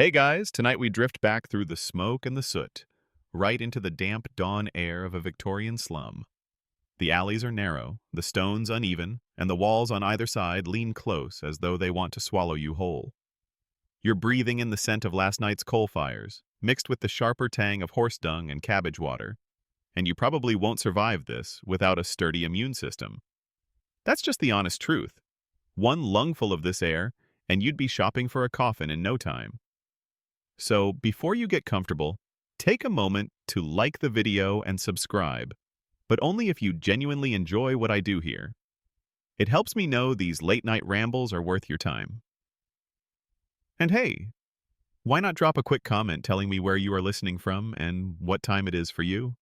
Hey guys, tonight we drift back through the smoke and the soot, right into the damp dawn air of a Victorian slum. The alleys are narrow, the stones uneven, and the walls on either side lean close as though they want to swallow you whole. You're breathing in the scent of last night's coal fires, mixed with the sharper tang of horse dung and cabbage water, and you probably won't survive this without a sturdy immune system. That's just the honest truth. One lungful of this air, and you'd be shopping for a coffin in no time. So, before you get comfortable, take a moment to like the video and subscribe, but only if you genuinely enjoy what I do here. It helps me know these late-night rambles are worth your time. And hey, why not drop a quick comment telling me where you are listening from and what time it is for you?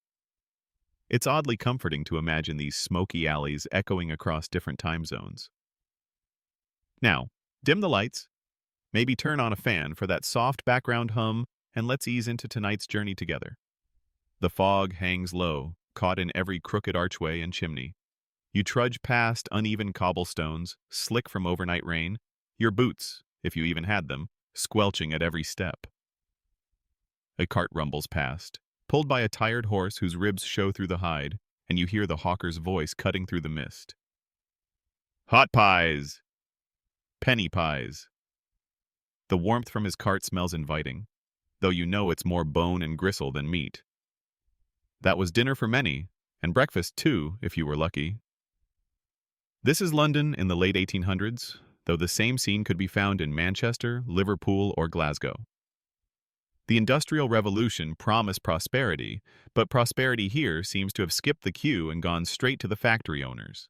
It's oddly comforting to imagine these smoky alleys echoing across different time zones. Now, dim the lights, maybe turn on a fan for that soft background hum, and let's ease into tonight's journey together. The fog hangs low, caught in every crooked archway and chimney. You trudge past uneven cobblestones, slick from overnight rain, your boots, if you even had them, squelching at every step. A cart rumbles past, pulled by a tired horse whose ribs show through the hide, and you hear the hawker's voice cutting through the mist. Hot pies! Penny pies! The warmth from his cart smells inviting, though you know it's more bone and gristle than meat. That was dinner for many, and breakfast too, if you were lucky. This is London in the late 1800s, though the same scene could be found in Manchester, Liverpool, or Glasgow. The Industrial Revolution promised prosperity, but prosperity here seems to have skipped the queue and gone straight to the factory owners.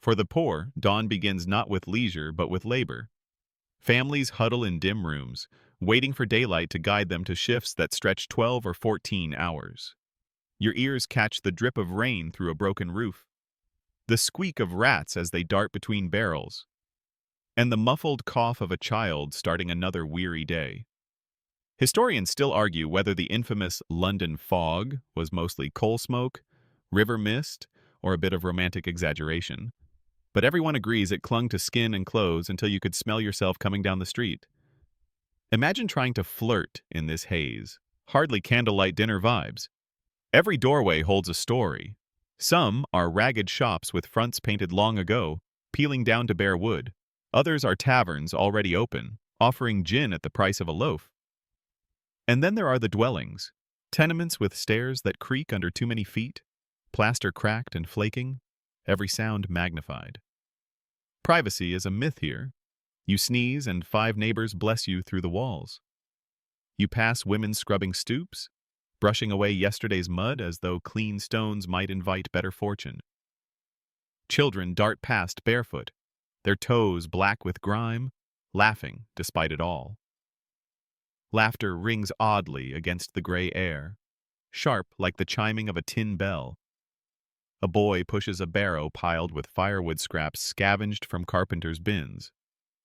For the poor, dawn begins not with leisure but with labor. Families huddle in dim rooms, waiting for daylight to guide them to shifts that stretch 12 or 14 hours. Your ears catch the drip of rain through a broken roof, the squeak of rats as they dart between barrels, and the muffled cough of a child starting another weary day. Historians still argue whether the infamous London fog was mostly coal smoke, river mist, or a bit of romantic exaggeration. But everyone agrees it clung to skin and clothes until you could smell yourself coming down the street. Imagine trying to flirt in this haze. Hardly candlelight dinner vibes. Every doorway holds a story. Some are ragged shops with fronts painted long ago, peeling down to bare wood. Others are taverns already open, offering gin at the price of a loaf. And then there are the dwellings, tenements with stairs that creak under too many feet, plaster cracked and flaking, every sound magnified. Privacy is a myth here. You sneeze and 5 neighbors bless you through the walls. You pass women scrubbing stoops, brushing away yesterday's mud as though clean stones might invite better fortune. Children dart past barefoot, their toes black with grime, laughing despite it all. Laughter rings oddly against the gray air, sharp like the chiming of a tin bell. A boy pushes a barrow piled with firewood scraps scavenged from carpenters' bins,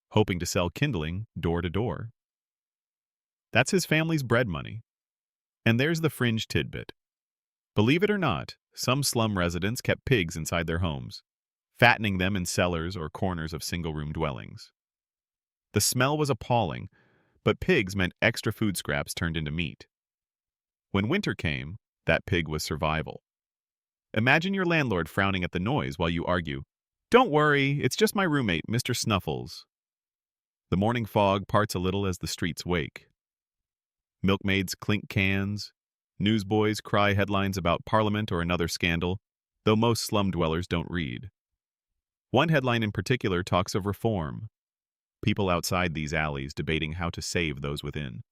hoping to sell kindling door to door. That's his family's bread money. And there's the fringe tidbit. Believe it or not, some slum residents kept pigs inside their homes, fattening them in cellars or corners of single-room dwellings. The smell was appalling, but pigs meant extra food scraps turned into meat. When winter came, that pig was survival. Imagine your landlord frowning at the noise while you argue, "Don't worry, it's just my roommate, Mr. Snuffles." The morning fog parts a little as the streets wake. Milkmaids clink cans, newsboys cry headlines about Parliament or another scandal, though most slum dwellers don't read. One headline in particular talks of reform. People outside these alleys debating how to save those within.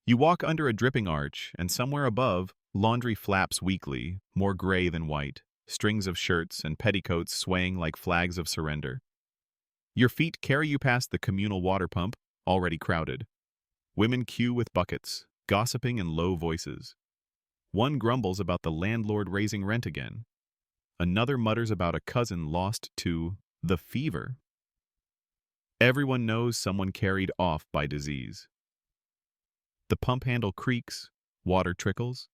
You walk under a dripping arch, and somewhere above, laundry flaps weakly, more gray than white, strings of shirts and petticoats swaying like flags of surrender. Your feet carry you past the communal water pump, already crowded. Women queue with buckets, gossiping in low voices. One grumbles about the landlord raising rent again. Another mutters about a cousin lost to the fever. Everyone knows someone carried off by disease. The pump handle creaks, water trickles,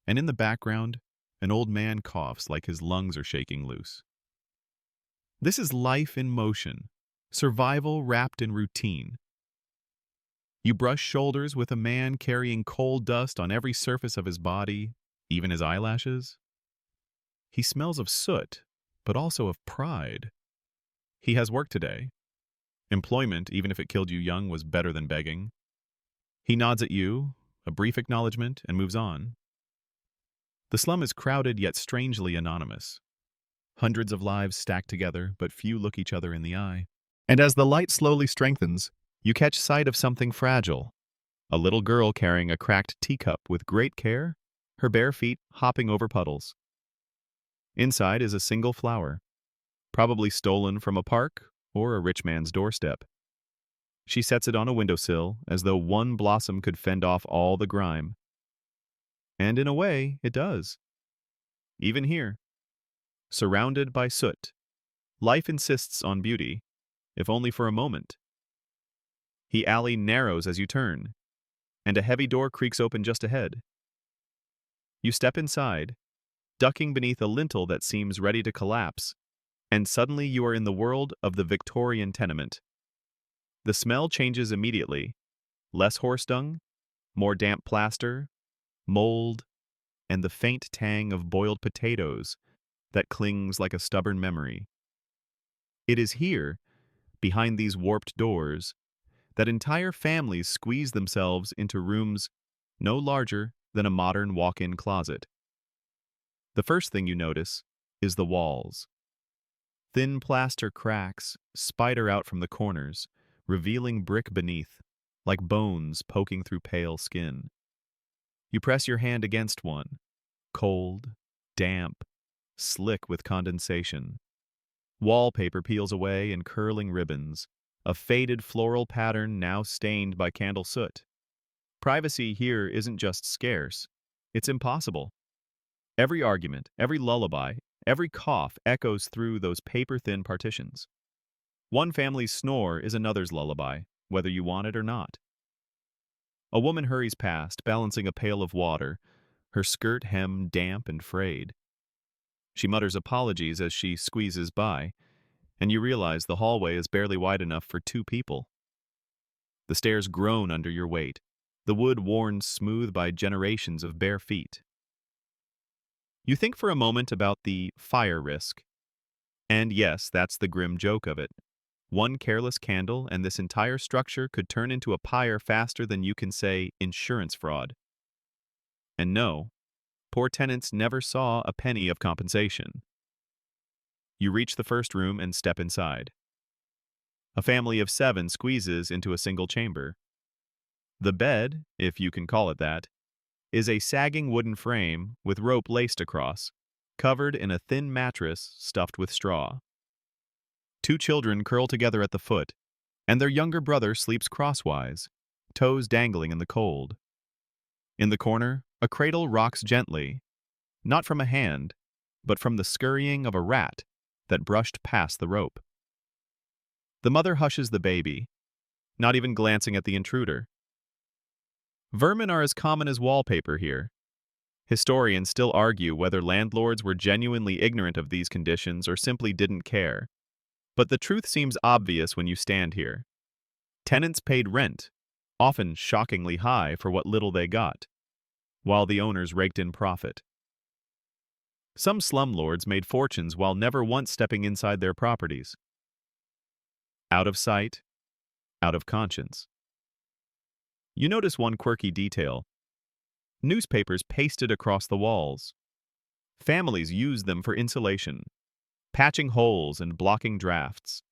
and in the background, an old man coughs like his lungs are shaking loose. This is life in motion, survival wrapped in routine. You brush shoulders with a man carrying coal dust on every surface of his body, even his eyelashes. He smells of soot, but also of pride. He has work today. Employment, even if it killed you young, was better than begging. He nods at you, a brief acknowledgement, and moves on. The slum is crowded yet strangely anonymous. Hundreds of lives stacked together, but few look each other in the eye. And as the light slowly strengthens, you catch sight of something fragile. A little girl carrying a cracked teacup with great care, her bare feet hopping over puddles. Inside is a single flower, probably stolen from a park or a rich man's doorstep. She sets it on a windowsill as though one blossom could fend off all the grime. And in a way, it does. Even here, surrounded by soot, life insists on beauty, if only for a moment. The alley narrows as you turn, and a heavy door creaks open just ahead. You step inside, ducking beneath a lintel that seems ready to collapse, and suddenly you are in the world of the Victorian tenement. The smell changes immediately. Less horse dung, more damp plaster, mold, and the faint tang of boiled potatoes that clings like a stubborn memory. It is here, behind these warped doors, that entire families squeeze themselves into rooms no larger than a modern walk-in closet. The first thing you notice is the walls. Thin plaster cracks spider out from the corners, revealing brick beneath, like bones poking through pale skin. You press your hand against one, cold, damp, slick with condensation. Wallpaper peels away in curling ribbons, a faded floral pattern now stained by candle soot. Privacy here isn't just scarce, it's impossible. Every argument, every lullaby, every cough echoes through those paper-thin partitions. One family's snore is another's lullaby, whether you want it or not. A woman hurries past, balancing a pail of water, her skirt hem damp and frayed. She mutters apologies as she squeezes by, and you realize the hallway is barely wide enough for two people. The stairs groan under your weight, the wood worn smooth by generations of bare feet. You think for a moment about the fire risk. And yes, that's the grim joke of it. One careless candle and this entire structure could turn into a pyre faster than you can say insurance fraud. And no, poor tenants never saw a penny of compensation. You reach the first room and step inside. A family of 7 squeezes into a single chamber. The bed, if you can call it that, is a sagging wooden frame with rope laced across, covered in a thin mattress stuffed with straw. 2 children curl together at the foot, and their younger brother sleeps crosswise, toes dangling in the cold. In the corner, a cradle rocks gently, not from a hand, but from the scurrying of a rat that brushed past the rope. The mother hushes the baby, not even glancing at the intruder. Vermin are as common as wallpaper here. Historians still argue whether landlords were genuinely ignorant of these conditions or simply didn't care. But the truth seems obvious when you stand here. Tenants paid rent, often shockingly high for what little they got, while the owners raked in profit. Some slumlords made fortunes while never once stepping inside their properties. Out of sight, out of conscience. You notice one quirky detail. Newspapers pasted across the walls. Families used them for insulation, patching holes and blocking drafts.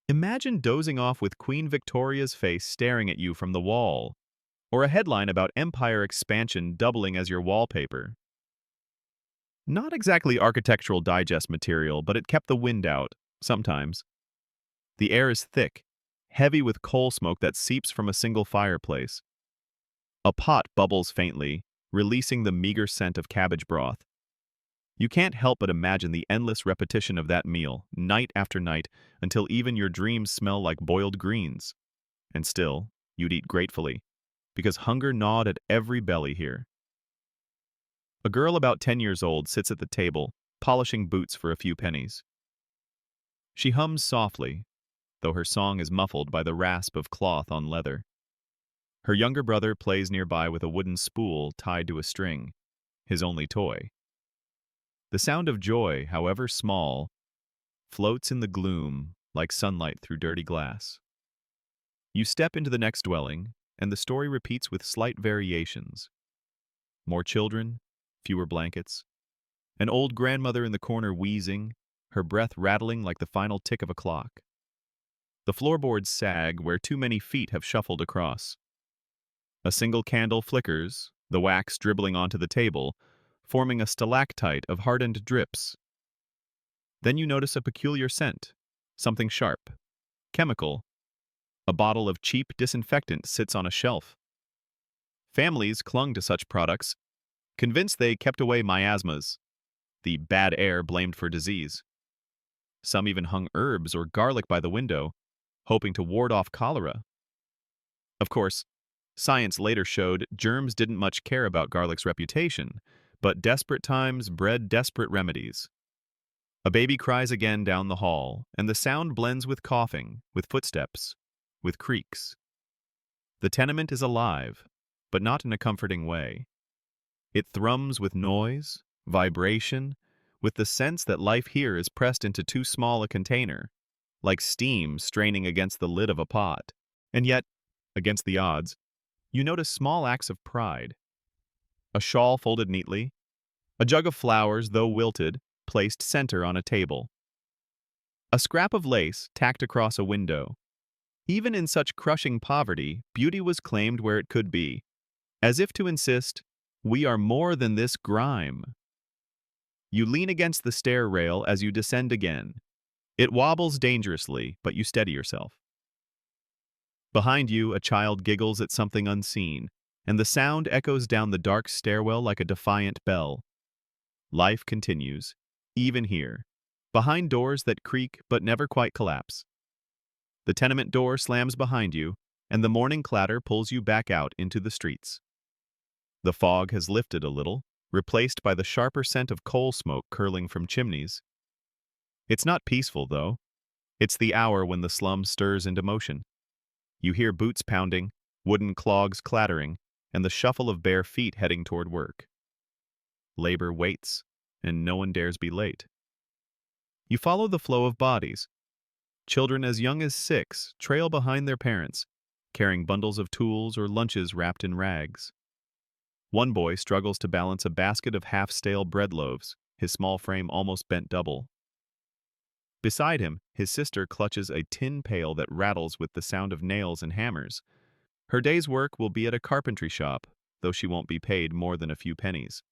Imagine dozing off with Queen Victoria's face staring at you from the wall, or a headline about empire expansion doubling as your wallpaper. Not exactly architectural digest material, but it kept the wind out, sometimes. The air is thick, heavy with coal smoke that seeps from a single fireplace. A pot bubbles faintly, releasing the meager scent of cabbage broth. You can't help but imagine the endless repetition of that meal, night after night, until even your dreams smell like boiled greens. And still, you'd eat gratefully, because hunger gnawed at every belly here. A girl about 10 years old sits at the table, polishing boots for a few pennies. She hums softly, though her song is muffled by the rasp of cloth on leather. Her younger brother plays nearby with a wooden spool tied to a string, his only toy. The sound of joy, however small, floats in the gloom like sunlight through dirty glass. You step into the next dwelling, and the story repeats with slight variations. More children, fewer blankets, an old grandmother in the corner wheezing, her breath rattling like the final tick of a clock. The floorboards sag where too many feet have shuffled across. A single candle flickers, the wax dribbling onto the table, forming a stalactite of hardened drips. Then you notice a peculiar scent, something sharp, chemical. A bottle of cheap disinfectant sits on a shelf. Families clung to such products, convinced they kept away miasmas, the bad air blamed for disease. Some even hung herbs or garlic by the window, hoping to ward off cholera. Of course, science later showed germs didn't much care about garlic's reputation, but desperate times bred desperate remedies. A baby cries again down the hall, and the sound blends with coughing, with footsteps, with creaks. The tenement is alive, but not in a comforting way. It thrums with noise, vibration, with the sense that life here is pressed into too small a container, like steam straining against the lid of a pot. And yet, against the odds, you notice small acts of pride. A shawl folded neatly, a jug of flowers, though wilted, placed center on a table. A scrap of lace tacked across a window. Even in such crushing poverty, beauty was claimed where it could be, as if to insist, we are more than this grime. You lean against the stair rail as you descend again. It wobbles dangerously, but you steady yourself. Behind you, a child giggles at something unseen, and the sound echoes down the dark stairwell like a defiant bell. Life continues, even here, behind doors that creak but never quite collapse. The tenement door slams behind you, and the morning clatter pulls you back out into the streets. The fog has lifted a little, replaced by the sharper scent of coal smoke curling from chimneys. It's not peaceful, though. It's the hour when the slum stirs into motion. You hear boots pounding, wooden clogs clattering, and the shuffle of bare feet heading toward work. Labor waits, and no one dares be late. You follow the flow of bodies. Children as young as 6 trail behind their parents, carrying bundles of tools or lunches wrapped in rags. One boy struggles to balance a basket of half-stale bread loaves, his small frame almost bent double. Beside him, his sister clutches a tin pail that rattles with the sound of nails and hammers. Her day's work will be at a carpentry shop, though she won't be paid more than a few pennies.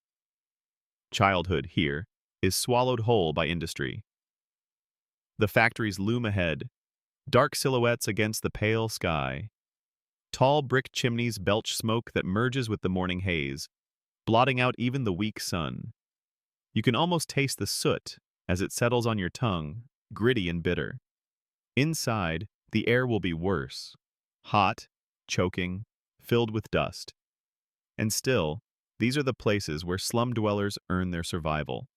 Childhood, here, is swallowed whole by industry. The factories loom ahead, dark silhouettes against the pale sky. Tall brick chimneys belch smoke that merges with the morning haze, blotting out even the weak sun. You can almost taste the soot as it settles on your tongue, gritty and bitter. Inside, the air will be worse, hot, choking, filled with dust. And still, these are the places where slum dwellers earn their survival.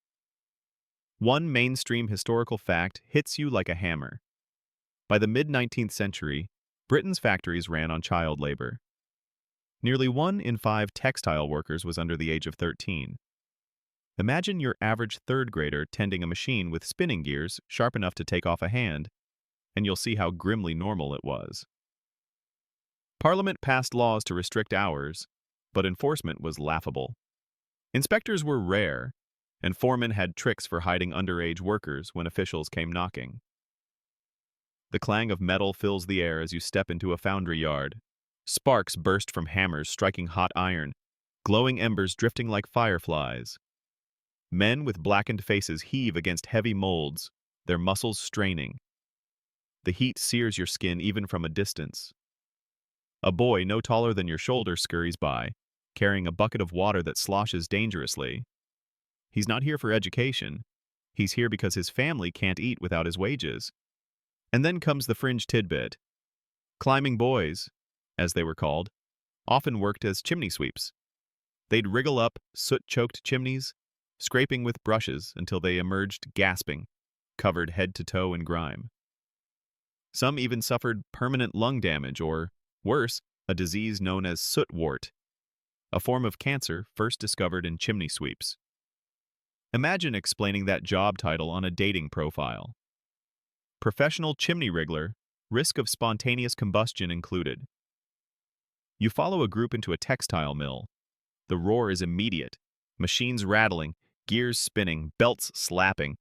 One mainstream historical fact hits you like a hammer. By the mid-19th century, Britain's factories ran on child labor. Nearly 1 in 5 textile workers was under the age of 13. Imagine your average third grader tending a machine with spinning gears sharp enough to take off a hand, and you'll see how grimly normal it was. Parliament passed laws to restrict hours, but enforcement was laughable. Inspectors were rare, and foremen had tricks for hiding underage workers when officials came knocking. The clang of metal fills the air as you step into a foundry yard. Sparks burst from hammers striking hot iron, glowing embers drifting like fireflies. Men with blackened faces heave against heavy molds, their muscles straining. The heat sears your skin even from a distance. A boy no taller than your shoulder scurries by, carrying a bucket of water that sloshes dangerously. He's not here for education. He's here because his family can't eat without his wages. And then comes the fringe tidbit. Climbing boys, as they were called, often worked as chimney sweeps. They'd wriggle up soot-choked chimneys, scraping with brushes until they emerged gasping, covered head to toe in grime. Some even suffered permanent lung damage or, worse, a disease known as soot wart, a form of cancer first discovered in chimney sweeps. Imagine explaining that job title on a dating profile. Professional chimney wriggler, risk of spontaneous combustion included. You follow a group into a textile mill. The roar is immediate. Machines rattling, gears spinning, belts slapping.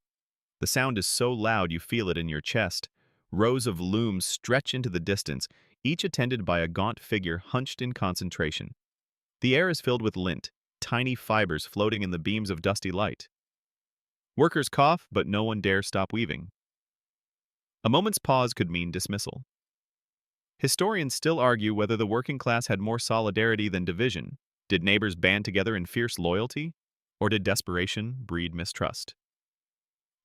The sound is so loud you feel it in your chest. Rows of looms stretch into the distance, each attended by a gaunt figure hunched in concentration. The air is filled with lint, tiny fibers floating in the beams of dusty light. Workers cough, but no one dares stop weaving. A moment's pause could mean dismissal. Historians still argue whether the working class had more solidarity than division. Did neighbors band together in fierce loyalty, or did desperation breed mistrust?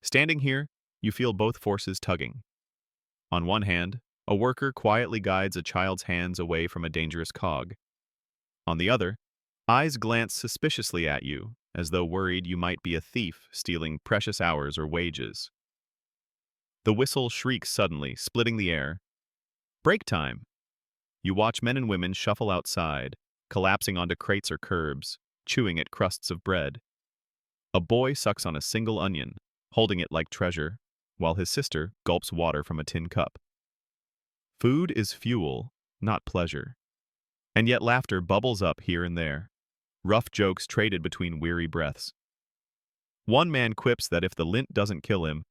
Standing here, you feel both forces tugging. On one hand, a worker quietly guides a child's hands away from a dangerous cog. On the other, eyes glance suspiciously at you, as though worried you might be a thief stealing precious hours or wages. The whistle shrieks suddenly, splitting the air. Break time! You watch men and women shuffle outside, collapsing onto crates or curbs, chewing at crusts of bread. A boy sucks on a single onion, holding it like treasure, while his sister gulps water from a tin cup. Food is fuel, not pleasure. And yet laughter bubbles up here and there, rough jokes traded between weary breaths. One man quips that if the lint doesn't kill him,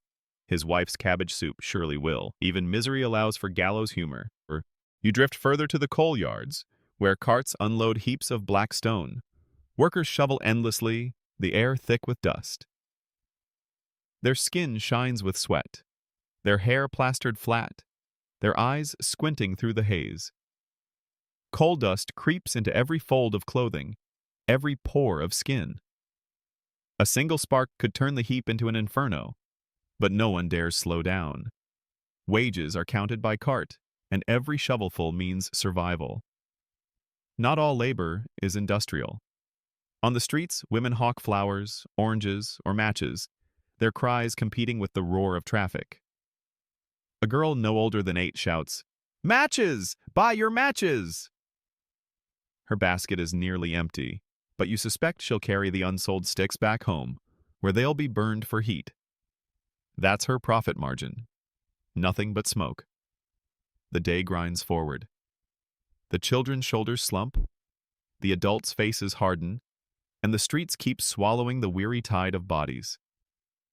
his wife's cabbage soup surely will. Even misery allows for gallows humor. Or you drift further to the coal yards, where carts unload heaps of black stone. Workers shovel endlessly, the air thick with dust. Their skin shines with sweat, their hair plastered flat, their eyes squinting through the haze. Coal dust creeps into every fold of clothing, every pore of skin. A single spark could turn the heap into an inferno, but no one dares slow down. Wages are counted by cart, and every shovelful means survival. Not all labor is industrial. On the streets, women hawk flowers, oranges, or matches, their cries competing with the roar of traffic. A girl no older than 8 shouts, "Matches! Buy your matches!" Her basket is nearly empty, but you suspect she'll carry the unsold sticks back home, where they'll be burned for heat. That's her profit margin. Nothing but smoke. The day grinds forward. The children's shoulders slump, the adults' faces harden, and the streets keep swallowing the weary tide of bodies.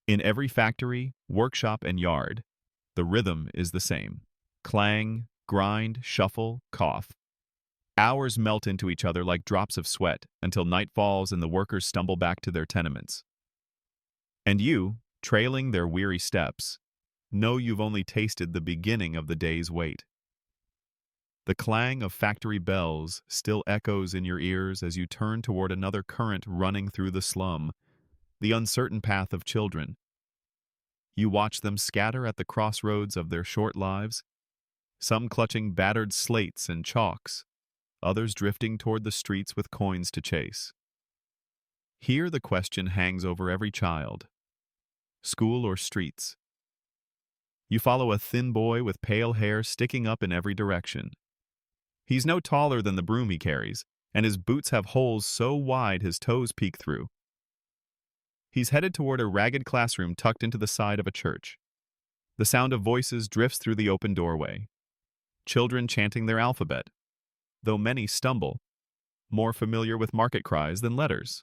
In every factory, workshop, and yard, the rhythm is the same. Clang, grind, shuffle, cough. Hours melt into each other like drops of sweat until night falls and the workers stumble back to their tenements. And you, trailing their weary steps, know you've only tasted the beginning of the day's wait. The clang of factory bells still echoes in your ears as you turn toward another current running through the slum, the uncertain path of children. You watch them scatter at the crossroads of their short lives, some clutching battered slates and chalks, others drifting toward the streets with coins to chase. Here the question hangs over every child: school or streets? You follow a thin boy with pale hair sticking up in every direction. He's no taller than the broom he carries, and his boots have holes so wide his toes peek through. He's headed toward a ragged classroom tucked into the side of a church. The sound of voices drifts through the open doorway. Children chanting their alphabet, though many stumble, more familiar with market cries than letters.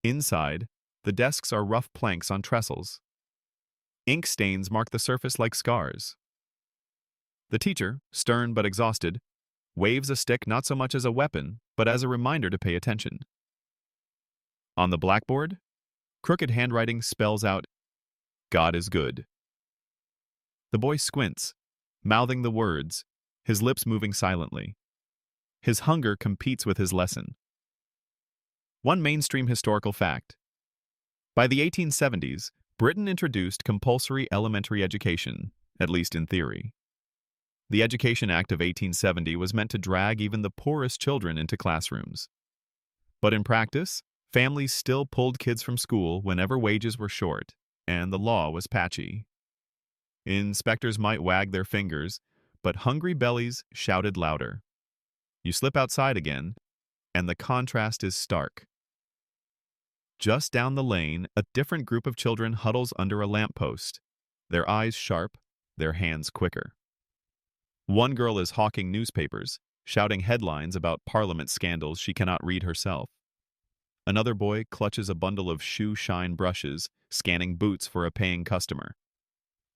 Inside, the desks are rough planks on trestles. Ink stains mark the surface like scars. The teacher, stern but exhausted, waves a stick not so much as a weapon, but as a reminder to pay attention. On the blackboard, crooked handwriting spells out, "God is good." The boy squints, mouthing the words, his lips moving silently. His hunger competes with his lesson. One mainstream historical fact. By the 1870s, Britain introduced compulsory elementary education, at least in theory. The Education Act of 1870 was meant to drag even the poorest children into classrooms. But in practice, families still pulled kids from school whenever wages were short, and the law was patchy. Inspectors might wag their fingers, but hungry bellies shouted louder. You slip outside again, and the contrast is stark. Just down the lane, a different group of children huddles under a lamppost, their eyes sharp, their hands quicker. One girl is hawking newspapers, shouting headlines about parliament scandals she cannot read herself. Another boy clutches a bundle of shoe shine brushes, scanning boots for a paying customer.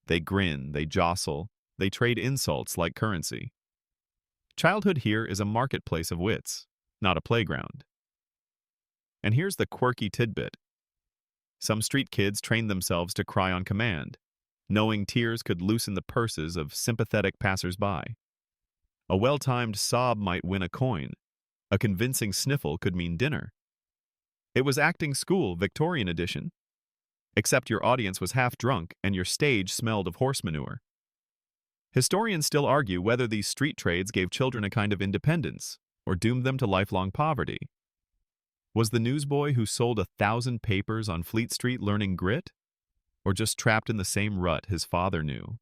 They grin, they jostle, they trade insults like currency. Childhood here is a marketplace of wits, not a playground. And here's the quirky tidbit. Some street kids train themselves to cry on command, knowing tears could loosen the purses of sympathetic passers-by. A well-timed sob might win a coin. A convincing sniffle could mean dinner. It was acting school, Victorian edition. Except your audience was half drunk and your stage smelled of horse manure. Historians still argue whether these street trades gave children a kind of independence or doomed them to lifelong poverty. Was the newsboy who sold 1,000 papers on Fleet Street learning grit? Or just trapped in the same rut his father knew?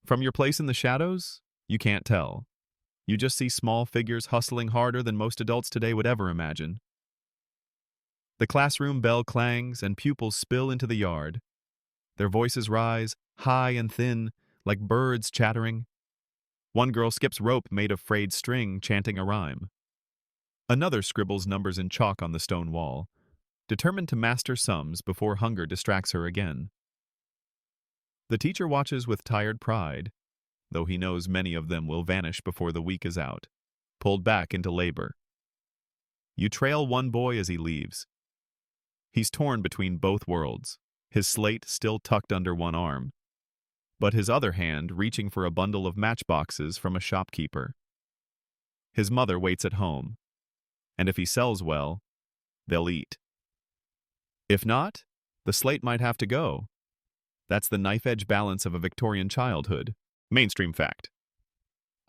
From your place in the shadows, you can't tell. You just see small figures hustling harder than most adults today would ever imagine. The classroom bell clangs and pupils spill into the yard. Their voices rise, high and thin, like birds chattering. One girl skips rope made of frayed string, chanting a rhyme. Another scribbles numbers in chalk on the stone wall, determined to master sums before hunger distracts her again. The teacher watches with tired pride, though he knows many of them will vanish before the week is out, pulled back into labor. You trail one boy as he leaves. He's torn between both worlds, his slate still tucked under one arm, but his other hand reaching for a bundle of matchboxes from a shopkeeper. His mother waits at home, and if he sells well, they'll eat. If not, the slate might have to go. That's the knife-edge balance of a Victorian childhood. Mainstream fact.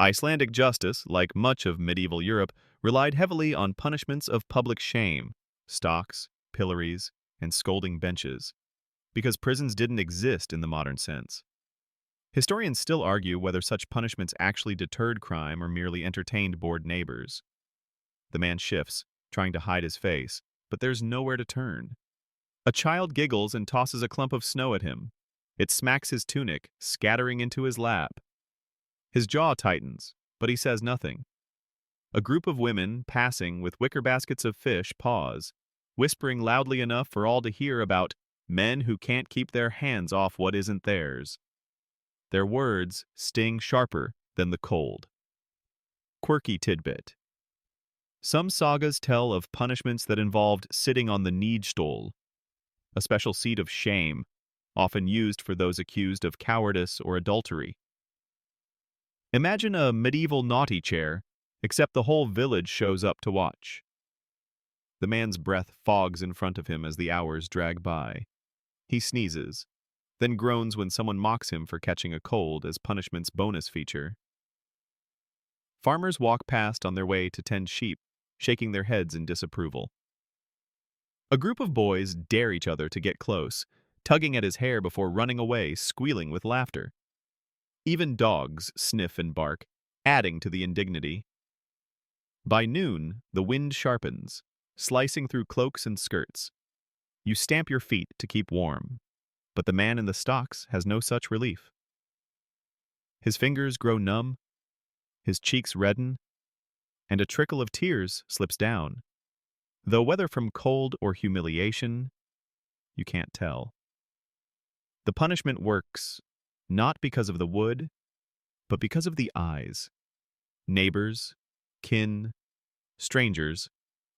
Icelandic justice, like much of medieval Europe, relied heavily on punishments of public shame, stocks, pillories, and scolding benches, because prisons didn't exist in the modern sense. Historians still argue whether such punishments actually deterred crime or merely entertained bored neighbors. The man shifts, trying to hide his face, but there's nowhere to turn. A child giggles and tosses a clump of snow at him. It smacks his tunic, scattering into his lap. His jaw tightens, but he says nothing. A group of women, passing with wicker baskets of fish, pause, whispering loudly enough for all to hear about men who can't keep their hands off what isn't theirs. Their words sting sharper than the cold. Quirky tidbit. Some sagas tell of punishments that involved sitting on the Nidstol, a special seat of shame, often used for those accused of cowardice or adultery. Imagine a medieval naughty chair, except the whole village shows up to watch. The man's breath fogs in front of him as the hours drag by. He sneezes, then groans when someone mocks him for catching a cold as punishment's bonus feature. Farmers walk past on their way to tend sheep, shaking their heads in disapproval. A group of boys dare each other to get close, tugging at his hair before running away, squealing with laughter. Even dogs sniff and bark, adding to the indignity. By noon, the wind sharpens, slicing through cloaks and skirts. You stamp your feet to keep warm, but the man in the stocks has no such relief. His fingers grow numb, his cheeks redden, and a trickle of tears slips down, though whether from cold or humiliation, you can't tell. The punishment works not because of the wood, but because of the eyes. Neighbors, kin, strangers,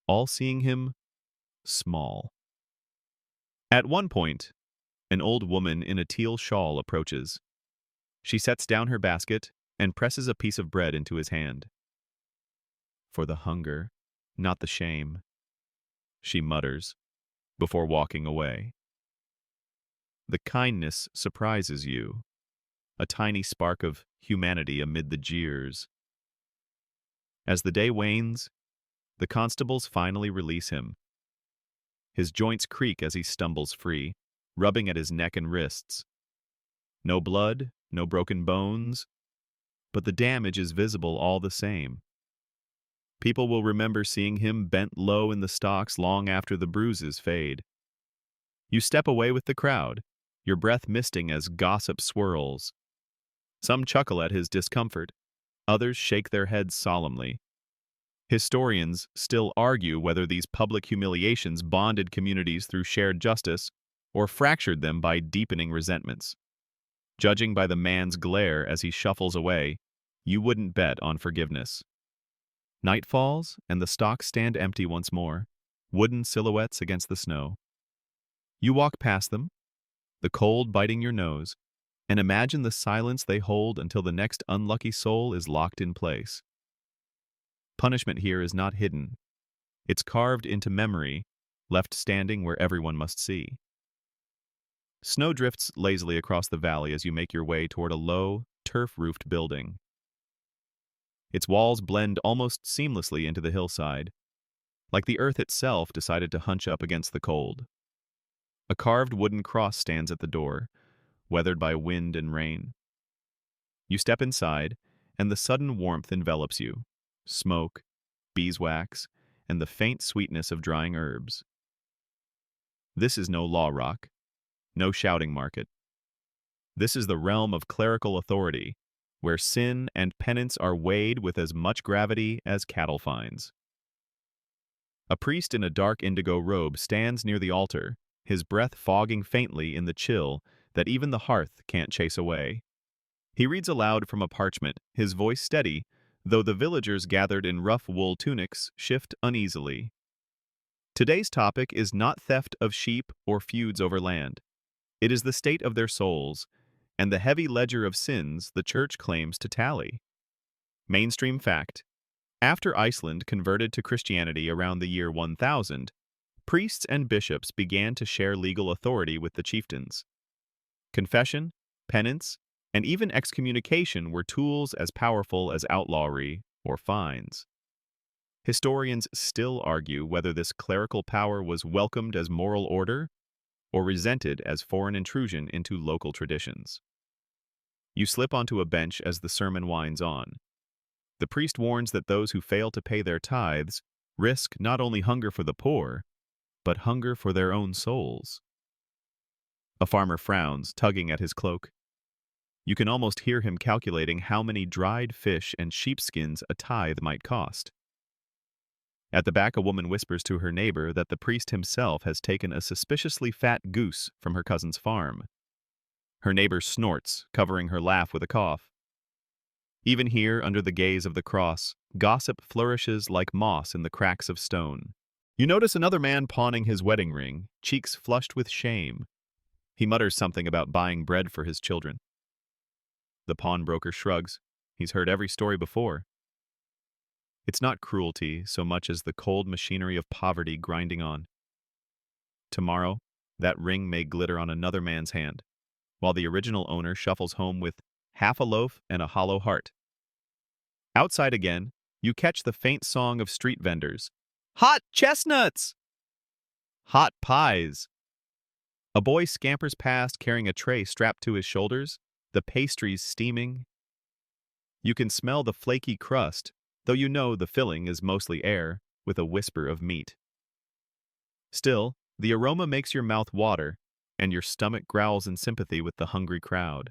all seeing him small. At one point, an old woman in a teal shawl approaches. She sets down her basket and presses a piece of bread into his hand. For the hunger, not the shame, she mutters, before walking away. The kindness surprises you, a tiny spark of humanity amid the jeers. As the day wanes, the constables finally release him. His joints creak as he stumbles free, rubbing at his neck and wrists. No blood, no broken bones, but the damage is visible all the same. People will remember seeing him bent low in the stocks long after the bruises fade. You step away with the crowd, your breath misting as gossip swirls. Some chuckle at his discomfort, others shake their heads solemnly. Historians still argue whether these public humiliations bonded communities through shared justice or fractured them by deepening resentments. Judging by the man's glare as he shuffles away, you wouldn't bet on forgiveness. Night falls, and the stocks stand empty once more, wooden silhouettes against the snow. You walk past them, the cold biting your nose, and imagine the silence they hold until the next unlucky soul is locked in place. Punishment here is not hidden. It's carved into memory, left standing where everyone must see. Snow drifts lazily across the valley as you make your way toward a low, turf-roofed building. Its walls blend almost seamlessly into the hillside, like the earth itself decided to hunch up against the cold. A carved wooden cross stands at the door, weathered by wind and rain. You step inside, and the sudden warmth envelops you. Smoke, beeswax, and the faint sweetness of drying herbs. This is no law rock, no shouting market. This is the realm of clerical authority, where sin and penance are weighed with as much gravity as cattle fines. A priest in a dark indigo robe stands near the altar, his breath fogging faintly in the chill that even the hearth can't chase away. He reads aloud from a parchment, his voice steady, though the villagers gathered in rough wool tunics shift uneasily. Today's topic is not theft of sheep or feuds over land. It is the state of their souls, and the heavy ledger of sins the church claims to tally. Mainstream fact: after Iceland converted to Christianity around the year 1000, priests and bishops began to share legal authority with the chieftains. Confession, penance, and even excommunication were tools as powerful as outlawry or fines. Historians still argue whether this clerical power was welcomed as moral order or resented as foreign intrusion into local traditions. You slip onto a bench as the sermon winds on. The priest warns that those who fail to pay their tithes risk not only hunger for the poor, but hunger for their own souls. A farmer frowns, tugging at his cloak. You can almost hear him calculating how many dried fish and sheepskins a tithe might cost. At the back, a woman whispers to her neighbor that the priest himself has taken a suspiciously fat goose from her cousin's farm. Her neighbor snorts, covering her laugh with a cough. Even here, under the gaze of the cross, gossip flourishes like moss in the cracks of stone. You notice another man pawning his wedding ring, cheeks flushed with shame. He mutters something about buying bread for his children. The pawnbroker shrugs. He's heard every story before. It's not cruelty so much as the cold machinery of poverty grinding on. Tomorrow, that ring may glitter on another man's hand, while the original owner shuffles home with half a loaf and a hollow heart. Outside again, you catch the faint song of street vendors. Hot chestnuts! Hot pies! A boy scampers past carrying a tray strapped to his shoulders, the pastries steaming. You can smell the flaky crust, though you know the filling is mostly air, with a whisper of meat. Still, the aroma makes your mouth water, and your stomach growls in sympathy with the hungry crowd.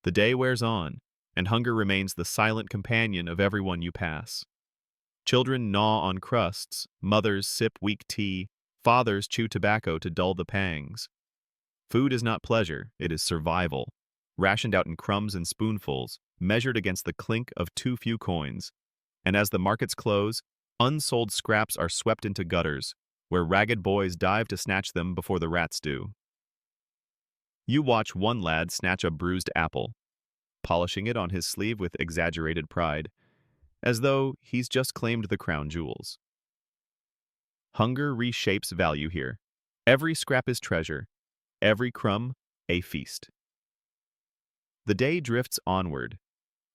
The day wears on, and hunger remains the silent companion of everyone you pass. Children gnaw on crusts, mothers sip weak tea, fathers chew tobacco to dull the pangs. Food is not pleasure, it is survival, rationed out in crumbs and spoonfuls, measured against the clink of too few coins. And as the markets close, unsold scraps are swept into gutters, where ragged boys dive to snatch them before the rats do. You watch one lad snatch a bruised apple, polishing it on his sleeve with exaggerated pride, as though he's just claimed the crown jewels. Hunger reshapes value here. Every scrap is treasure, every crumb a feast. The day drifts onward,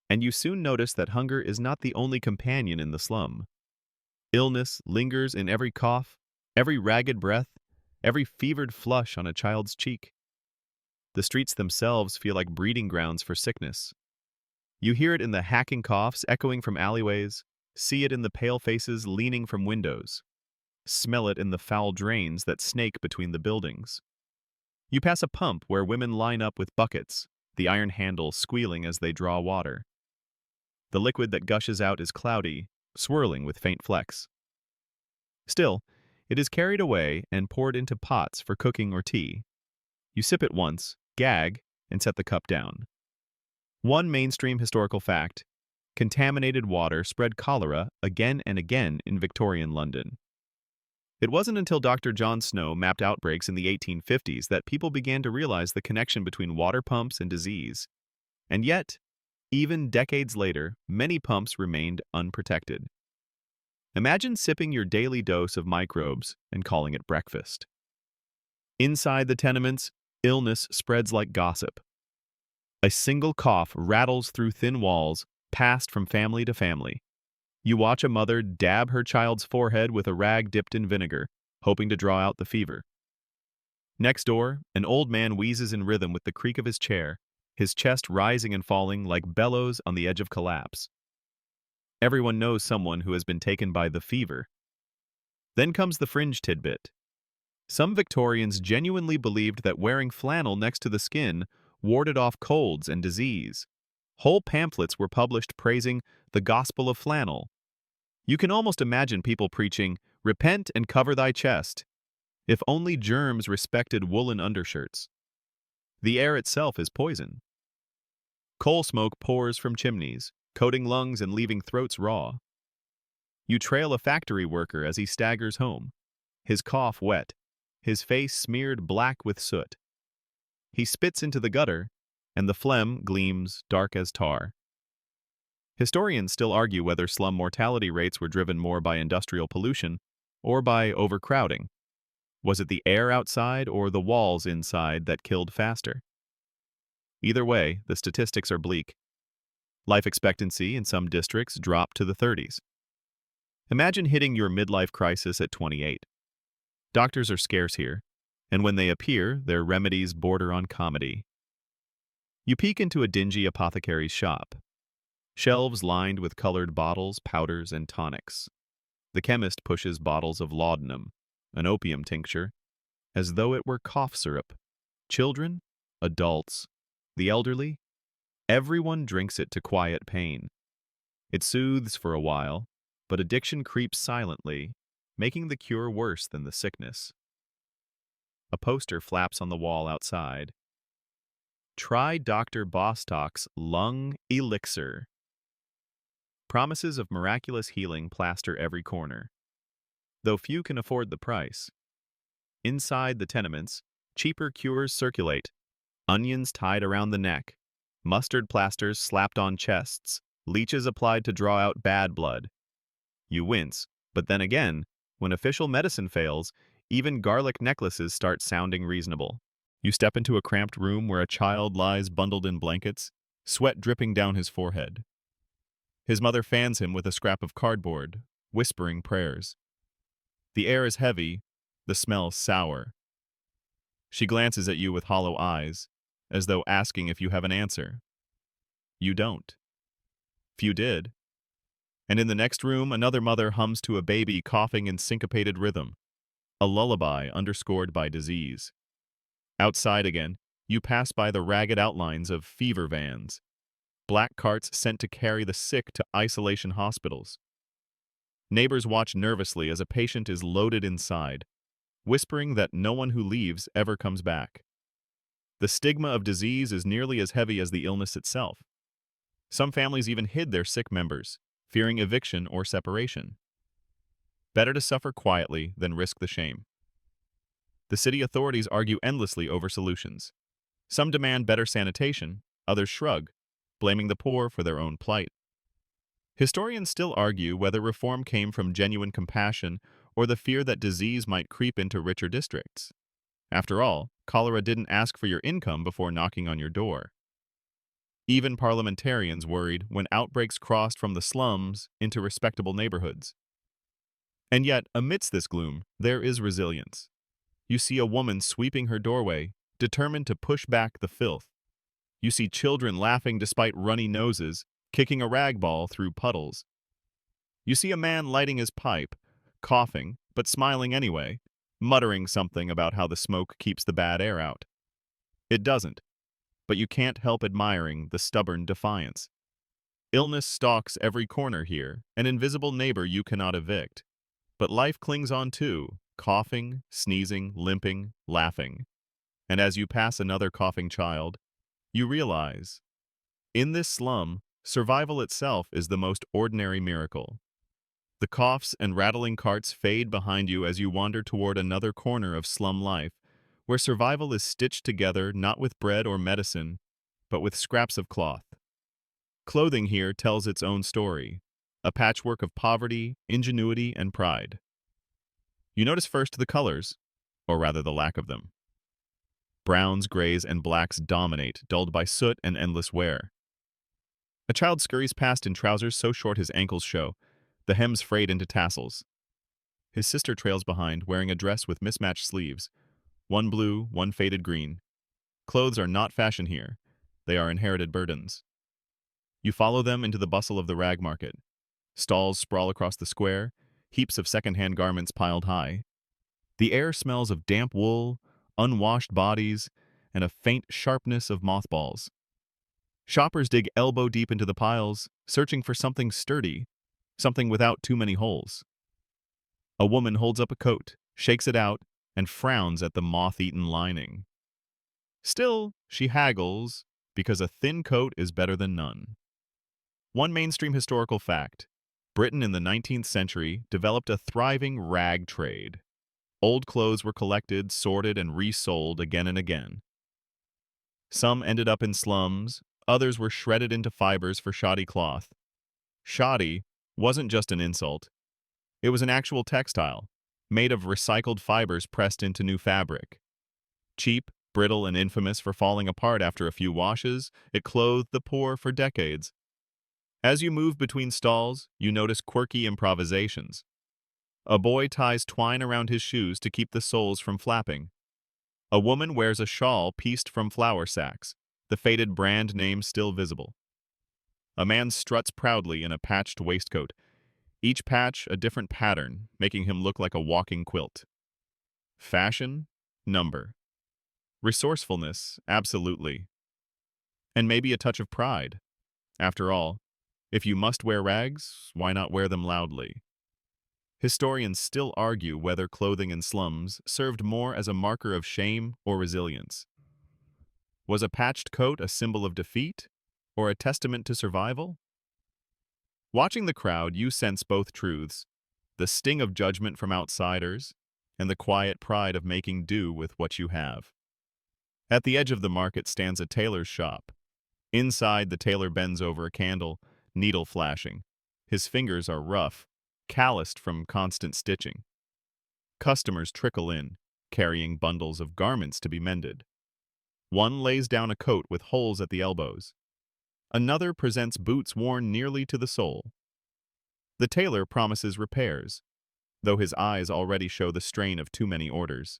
and you soon notice that hunger is not the only companion in the slum. Illness lingers in every cough, every ragged breath, every fevered flush on a child's cheek. The streets themselves feel like breeding grounds for sickness. You hear it in the hacking coughs echoing from alleyways, see it in the pale faces leaning from windows, smell it in the foul drains that snake between the buildings. You pass a pump where women line up with buckets, the iron handle squealing as they draw water. The liquid that gushes out is cloudy, swirling with faint flecks. Still, it is carried away and poured into pots for cooking or tea. You sip it once, gag, and set the cup down. One mainstream historical fact: contaminated water spread cholera again and again in Victorian London. It wasn't until Dr. John Snow mapped outbreaks in the 1850s that people began to realize the connection between water pumps and disease. And yet, even decades later, many pumps remained unprotected. Imagine sipping your daily dose of microbes and calling it breakfast. Inside the tenements, illness spreads like gossip. A single cough rattles through thin walls, passed from family to family. You watch a mother dab her child's forehead with a rag dipped in vinegar, hoping to draw out the fever. Next door, an old man wheezes in rhythm with the creak of his chair, his chest rising and falling like bellows on the edge of collapse. Everyone knows someone who has been taken by the fever. Then comes the fringe tidbit. Some Victorians genuinely believed that wearing flannel next to the skin warded off colds and disease. Whole pamphlets were published praising the gospel of flannel. You can almost imagine people preaching, "Repent and cover thy chest." If only germs respected woolen undershirts. The air itself is poison. Coal smoke pours from chimneys, coating lungs and leaving throats raw. You trail a factory worker as he staggers home, his cough wet, his face smeared black with soot. He spits into the gutter, and the phlegm gleams dark as tar. Historians still argue whether slum mortality rates were driven more by industrial pollution or by overcrowding. Was it the air outside or the walls inside that killed faster? Either way, the statistics are bleak. Life expectancy in some districts dropped to the 30s. Imagine hitting your midlife crisis at 28. Doctors are scarce here, and when they appear, their remedies border on comedy. You peek into a dingy apothecary's shop. Shelves lined with colored bottles, powders, and tonics. The chemist pushes bottles of laudanum, an opium tincture, as though it were cough syrup. Children, adults, the elderly, everyone drinks it to quiet pain. It soothes for a while, but addiction creeps silently, making the cure worse than the sickness. A poster flaps on the wall outside. Try Dr. Bostock's Lung Elixir. Promises of miraculous healing plaster every corner, though few can afford the price. Inside the tenements, cheaper cures circulate, onions tied around the neck, mustard plasters slapped on chests, leeches applied to draw out bad blood. You wince, but then again, when official medicine fails, even garlic necklaces start sounding reasonable. You step into a cramped room where a child lies bundled in blankets, sweat dripping down his forehead. His mother fans him with a scrap of cardboard, whispering prayers. The air is heavy, the smell sour. She glances at you with hollow eyes, as though asking if you have an answer. You don't. Few did. And in the next room, another mother hums to a baby coughing in syncopated rhythm, a lullaby underscored by disease. Outside again, you pass by the ragged outlines of fever vans, black carts sent to carry the sick to isolation hospitals. Neighbors watch nervously as a patient is loaded inside, whispering that no one who leaves ever comes back. The stigma of disease is nearly as heavy as the illness itself. Some families even hid their sick members, fearing eviction or separation. Better to suffer quietly than risk the shame. The city authorities argue endlessly over solutions. Some demand better sanitation, others shrug, blaming the poor for their own plight. Historians still argue whether reform came from genuine compassion or the fear that disease might creep into richer districts. After all, cholera didn't ask for your income before knocking on your door. Even parliamentarians worried when outbreaks crossed from the slums into respectable neighborhoods. And yet, amidst this gloom, there is resilience. You see a woman sweeping her doorway, determined to push back the filth. You see children laughing despite runny noses, kicking a rag ball through puddles. You see a man lighting his pipe, coughing, but smiling anyway, muttering something about how the smoke keeps the bad air out. It doesn't, but you can't help admiring the stubborn defiance. Illness stalks every corner here, an invisible neighbor you cannot evict. But life clings on too, coughing, sneezing, limping, laughing. And as you pass another coughing child, you realize, in this slum, survival itself is the most ordinary miracle. The coughs and rattling carts fade behind you as you wander toward another corner of slum life, where survival is stitched together not with bread or medicine, but with scraps of cloth. Clothing here tells its own story, a patchwork of poverty, ingenuity, and pride. You notice first the colors, or rather the lack of them. Browns, grays, and blacks dominate, dulled by soot and endless wear. A child scurries past in trousers so short his ankles show, the hems frayed into tassels. His sister trails behind, wearing a dress with mismatched sleeves, one blue, one faded green. Clothes are not fashion here, they are inherited burdens. You follow them into the bustle of the rag market. Stalls sprawl across the square, heaps of second-hand garments piled high. The air smells of damp wool, unwashed bodies, and a faint sharpness of mothballs. Shoppers dig elbow-deep into the piles, searching for something sturdy, something without too many holes. A woman holds up a coat, shakes it out, and frowns at the moth-eaten lining. Still, she haggles, because a thin coat is better than none. One mainstream historical fact: Britain in the 19th century developed a thriving rag trade. Old clothes were collected, sorted, and resold again and again. Some ended up in slums, others were shredded into fibers for shoddy cloth. Shoddy wasn't just an insult. It was an actual textile, made of recycled fibers pressed into new fabric. Cheap, brittle, and infamous for falling apart after a few washes, it clothed the poor for decades. As you move between stalls, you notice quirky improvisations. A boy ties twine around his shoes to keep the soles from flapping. A woman wears a shawl pieced from flour sacks, the faded brand name still visible. A man struts proudly in a patched waistcoat, each patch a different pattern, making him look like a walking quilt. Fashion? Number. Resourcefulness? Absolutely. And maybe a touch of pride. After all, if you must wear rags, why not wear them loudly? Historians still argue whether clothing in slums served more as a marker of shame or resilience. Was a patched coat a symbol of defeat, or a testament to survival? Watching the crowd, you sense both truths, the sting of judgment from outsiders, and the quiet pride of making do with what you have. At the edge of the market stands a tailor's shop. Inside, the tailor bends over a candle, needle flashing. His fingers are rough, calloused from constant stitching. Customers trickle in, carrying bundles of garments to be mended. One lays down a coat with holes at the elbows. Another presents boots worn nearly to the sole. The tailor promises repairs, though his eyes already show the strain of too many orders.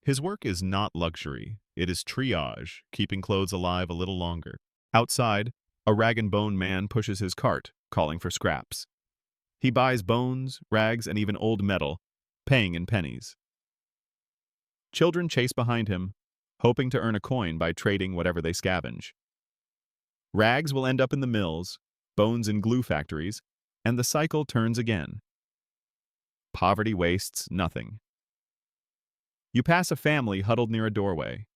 His work is not luxury, it is triage, keeping clothes alive a little longer. Outside, a rag-and-bone man pushes his cart, calling for scraps. He buys bones, rags, and even old metal, paying in pennies. Children chase behind him, hoping to earn a coin by trading whatever they scavenge. Rags will end up in the mills, bones in glue factories, and the cycle turns again. Poverty wastes nothing. You pass a family huddled near a doorway.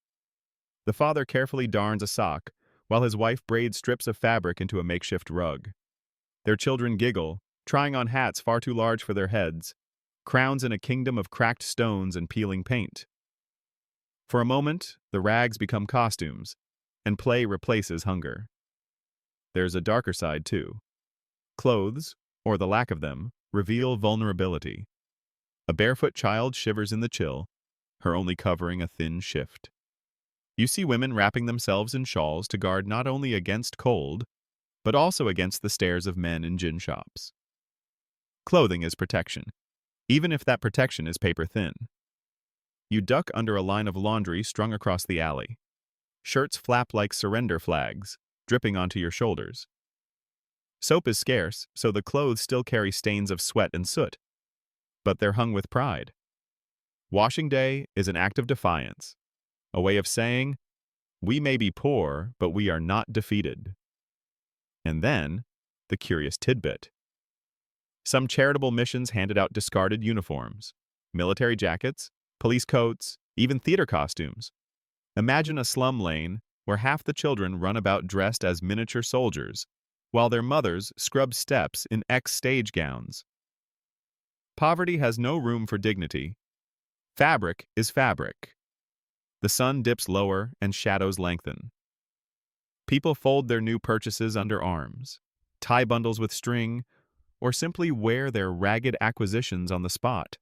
The father carefully darns a sock, while his wife braids strips of fabric into a makeshift rug. Their children giggle, trying on hats far too large for their heads, crowns in a kingdom of cracked stones and peeling paint. For a moment, the rags become costumes, and play replaces hunger. There's a darker side, too. Clothes, or the lack of them, reveal vulnerability. A barefoot child shivers in the chill, her only covering a thin shift. You see women wrapping themselves in shawls to guard not only against cold, but also against the stares of men in gin shops. Clothing is protection, even if that protection is paper thin. You duck under a line of laundry strung across the alley. Shirts flap like surrender flags, dripping onto your shoulders. Soap is scarce, so the clothes still carry stains of sweat and soot, but they're hung with pride. Washing day is an act of defiance, a way of saying, we may be poor, but we are not defeated. And then, the curious tidbit. Some charitable missions handed out discarded uniforms, military jackets, police coats, even theater costumes. Imagine a slum lane where half the children run about dressed as miniature soldiers, while their mothers scrub steps in stage gowns. Poverty has no room for dignity. Fabric is fabric. The sun dips lower and shadows lengthen. People fold their new purchases under arms, tie bundles with string, or simply wear their ragged acquisitions on the spot.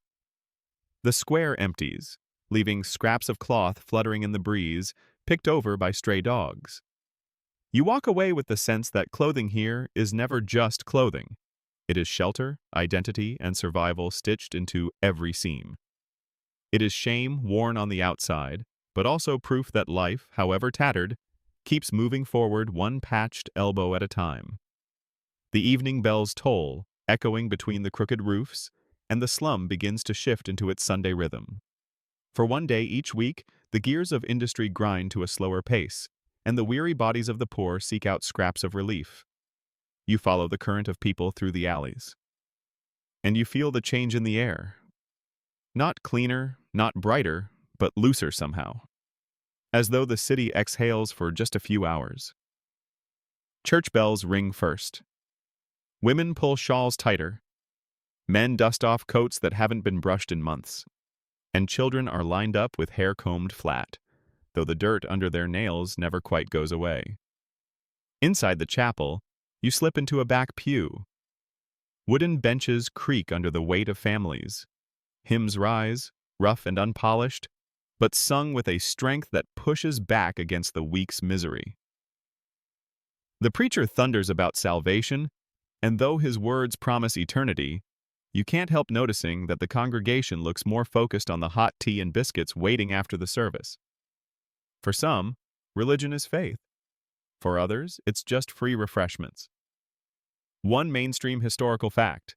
The square empties, leaving scraps of cloth fluttering in the breeze, picked over by stray dogs. You walk away with the sense that clothing here is never just clothing. It is shelter, identity, and survival stitched into every seam. It is shame worn on the outside, but also proof that life, however tattered, keeps moving forward one patched elbow at a time. The evening bells toll, echoing between the crooked roofs, and the slum begins to shift into its Sunday rhythm. For one day each week, the gears of industry grind to a slower pace, and the weary bodies of the poor seek out scraps of relief. You follow the current of people through the alleys. And you feel the change in the air. Not cleaner, not brighter, but looser somehow. As though the city exhales for just a few hours. Church bells ring first. Women pull shawls tighter. Men dust off coats that haven't been brushed in months. And children are lined up with hair combed flat, though the dirt under their nails never quite goes away. Inside the chapel, you slip into a back pew. Wooden benches creak under the weight of families. Hymns rise, rough and unpolished, but sung with a strength that pushes back against the week's misery. The preacher thunders about salvation, and though his words promise eternity, you can't help noticing that the congregation looks more focused on the hot tea and biscuits waiting after the service. For some, religion is faith. For others, it's just free refreshments. One mainstream historical fact.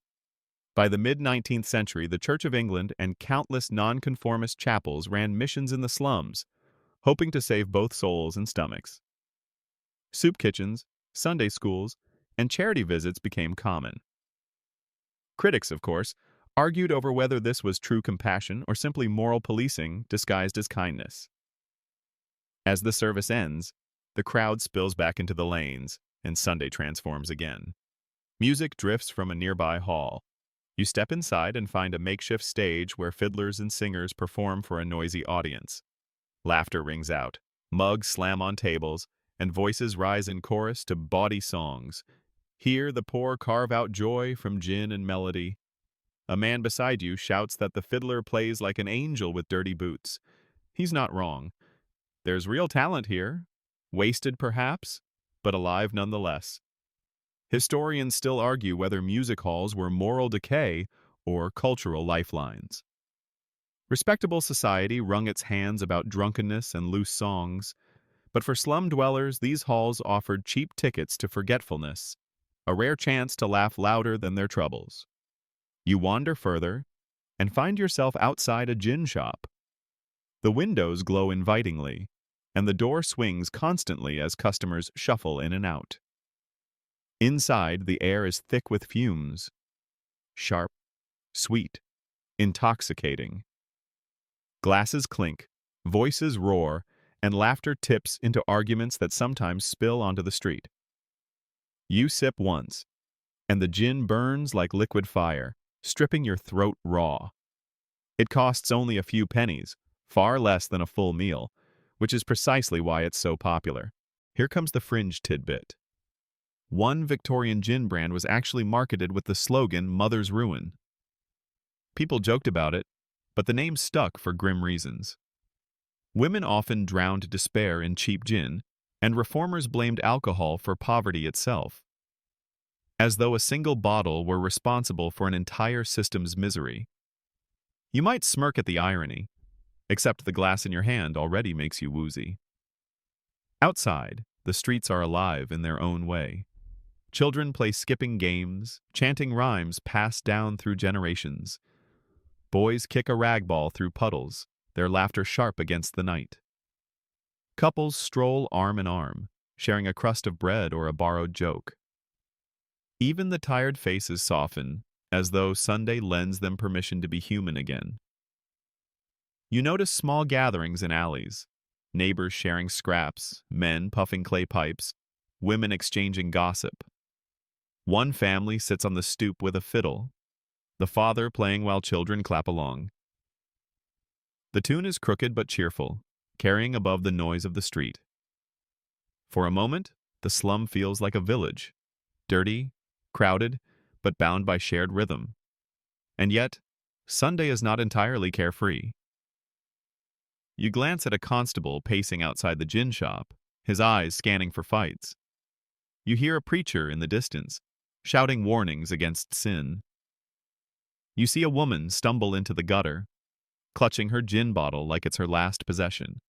By the mid-19th century, the Church of England and countless nonconformist chapels ran missions in the slums, hoping to save both souls and stomachs. Soup kitchens, Sunday schools, and charity visits became common. Critics, of course, argued over whether this was true compassion or simply moral policing disguised as kindness. As the service ends, the crowd spills back into the lanes, and Sunday transforms again. Music drifts from a nearby hall. You step inside and find a makeshift stage where fiddlers and singers perform for a noisy audience. Laughter rings out, mugs slam on tables, and voices rise in chorus to bawdy songs. Here the poor carve out joy from gin and melody. A man beside you shouts that the fiddler plays like an angel with dirty boots. He's not wrong. There's real talent here, wasted perhaps, but alive nonetheless. Historians still argue whether music halls were moral decay or cultural lifelines. Respectable society wrung its hands about drunkenness and loose songs, but for slum dwellers these halls offered cheap tickets to forgetfulness, a rare chance to laugh louder than their troubles. You wander further and find yourself outside a gin shop. The windows glow invitingly, and the door swings constantly as customers shuffle in and out. Inside, the air is thick with fumes. Sharp, sweet, intoxicating. Glasses clink, voices roar, and laughter tips into arguments that sometimes spill onto the street. You sip once, and the gin burns like liquid fire, stripping your throat raw. It costs only a few pennies, far less than a full meal, which is precisely why it's so popular. Here comes the fringe tidbit. One Victorian gin brand was actually marketed with the slogan, "Mother's Ruin." People joked about it, but the name stuck for grim reasons. Women often drowned despair in cheap gin, and reformers blamed alcohol for poverty itself, as though a single bottle were responsible for an entire system's misery. You might smirk at the irony, except the glass in your hand already makes you woozy. Outside, the streets are alive in their own way. Children play skipping games, chanting rhymes passed down through generations. Boys kick a rag ball through puddles, their laughter sharp against the night. Couples stroll arm in arm, sharing a crust of bread or a borrowed joke. Even the tired faces soften, as though Sunday lends them permission to be human again. You notice small gatherings in alleys, neighbors sharing scraps, men puffing clay pipes, women exchanging gossip. One family sits on the stoop with a fiddle, the father playing while children clap along. The tune is crooked but cheerful, carrying above the noise of the street. For a moment, the slum feels like a village, dirty, crowded, but bound by shared rhythm. And yet, Sunday is not entirely carefree. You glance at a constable pacing outside the gin shop, his eyes scanning for fights. You hear a preacher in the distance, shouting warnings against sin. You see a woman stumble into the gutter, clutching her gin bottle like it's her last possession.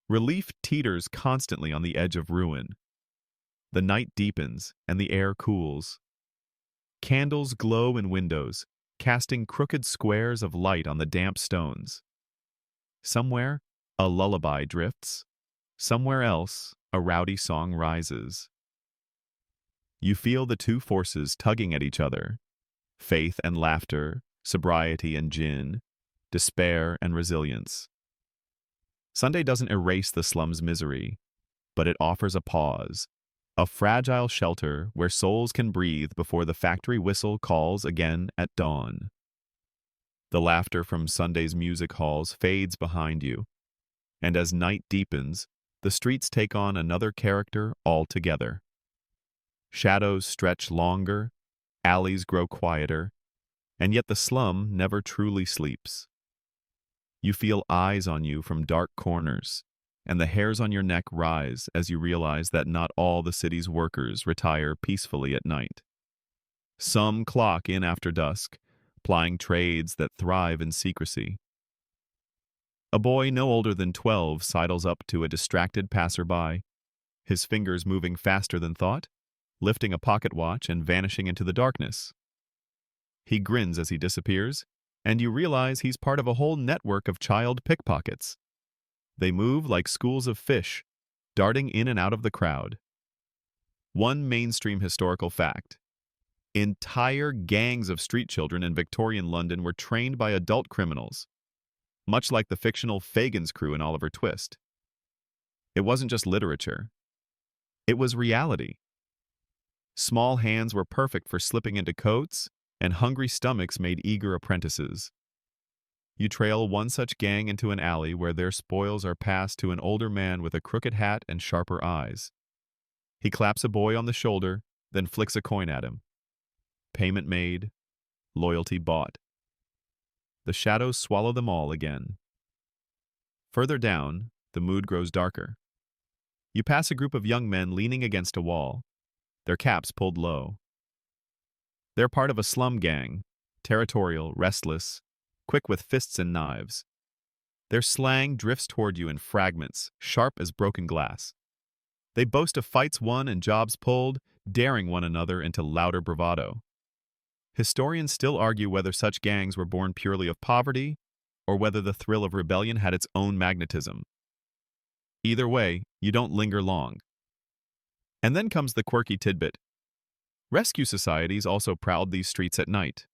Relief teeters constantly on the edge of ruin. The night deepens and the air cools. Candles glow in windows, casting crooked squares of light on the damp stones. Somewhere, a lullaby drifts. Somewhere else, a rowdy song rises. You feel the two forces tugging at each other, faith and laughter, sobriety and gin, despair and resilience. Sunday doesn't erase the slum's misery, but it offers a pause, a fragile shelter where souls can breathe before the factory whistle calls again at dawn. The laughter from Sunday's music halls fades behind you, and as night deepens, the streets take on another character altogether. Shadows stretch longer, alleys grow quieter, and yet the slum never truly sleeps. You feel eyes on you from dark corners, and the hairs on your neck rise as you realize that not all the city's workers retire peacefully at night. Some clock in after dusk, plying trades that thrive in secrecy. A boy no older than 12 sidles up to a distracted passerby, his fingers moving faster than thought, lifting a pocket watch and vanishing into the darkness. He grins as he disappears, and you realize he's part of a whole network of child pickpockets. They move like schools of fish, darting in and out of the crowd. One mainstream historical fact: entire gangs of street children in Victorian London were trained by adult criminals, much like the fictional Fagin's crew in Oliver Twist. It wasn't just literature. It was reality. Small hands were perfect for slipping into coats, and hungry stomachs made eager apprentices. You trail one such gang into an alley where their spoils are passed to an older man with a crooked hat and sharper eyes. He claps a boy on the shoulder, then flicks a coin at him. Payment made, loyalty bought. The shadows swallow them all again. Further down, the mood grows darker. You pass a group of young men leaning against a wall, their caps pulled low. They're part of a slum gang, territorial, restless, quick with fists and knives. Their slang drifts toward you in fragments, sharp as broken glass. They boast of fights won and jobs pulled, daring one another into louder bravado. Historians still argue whether such gangs were born purely of poverty or whether the thrill of rebellion had its own magnetism. Either way, you don't linger long. And then comes the quirky tidbit. Rescue societies also prowled these streets at night,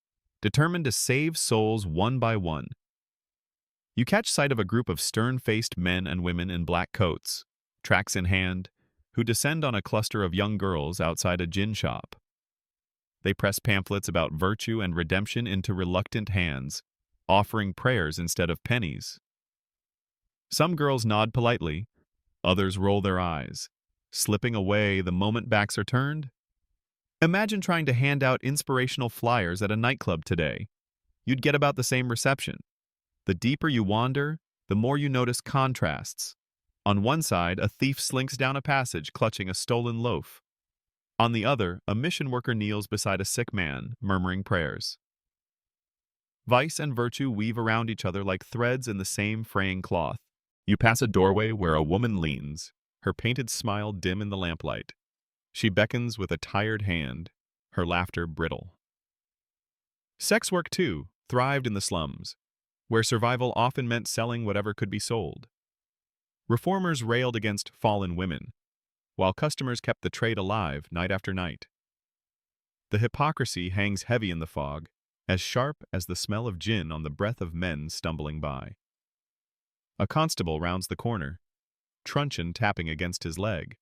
determined to save souls one by one. You catch sight of a group of stern-faced men and women in black coats, tracts in hand, who descend on a cluster of young girls outside a gin shop. They press pamphlets about virtue and redemption into reluctant hands, offering prayers instead of pennies. Some girls nod politely, others roll their eyes, slipping away the moment backs are turned. Imagine trying to hand out inspirational flyers at a nightclub today. You'd get about the same reception. The deeper you wander, the more you notice contrasts. On one side, a thief slinks down a passage clutching a stolen loaf. On the other, a mission worker kneels beside a sick man, murmuring prayers. Vice and virtue weave around each other like threads in the same fraying cloth. You pass a doorway where a woman leans, her painted smile dim in the lamplight. She beckons with a tired hand, her laughter brittle. Sex work, too, thrived in the slums, where survival often meant selling whatever could be sold. Reformers railed against fallen women, while customers kept the trade alive night after night. The hypocrisy hangs heavy in the fog, as sharp as the smell of gin on the breath of men stumbling by. A constable rounds the corner, truncheon tapping against his leg.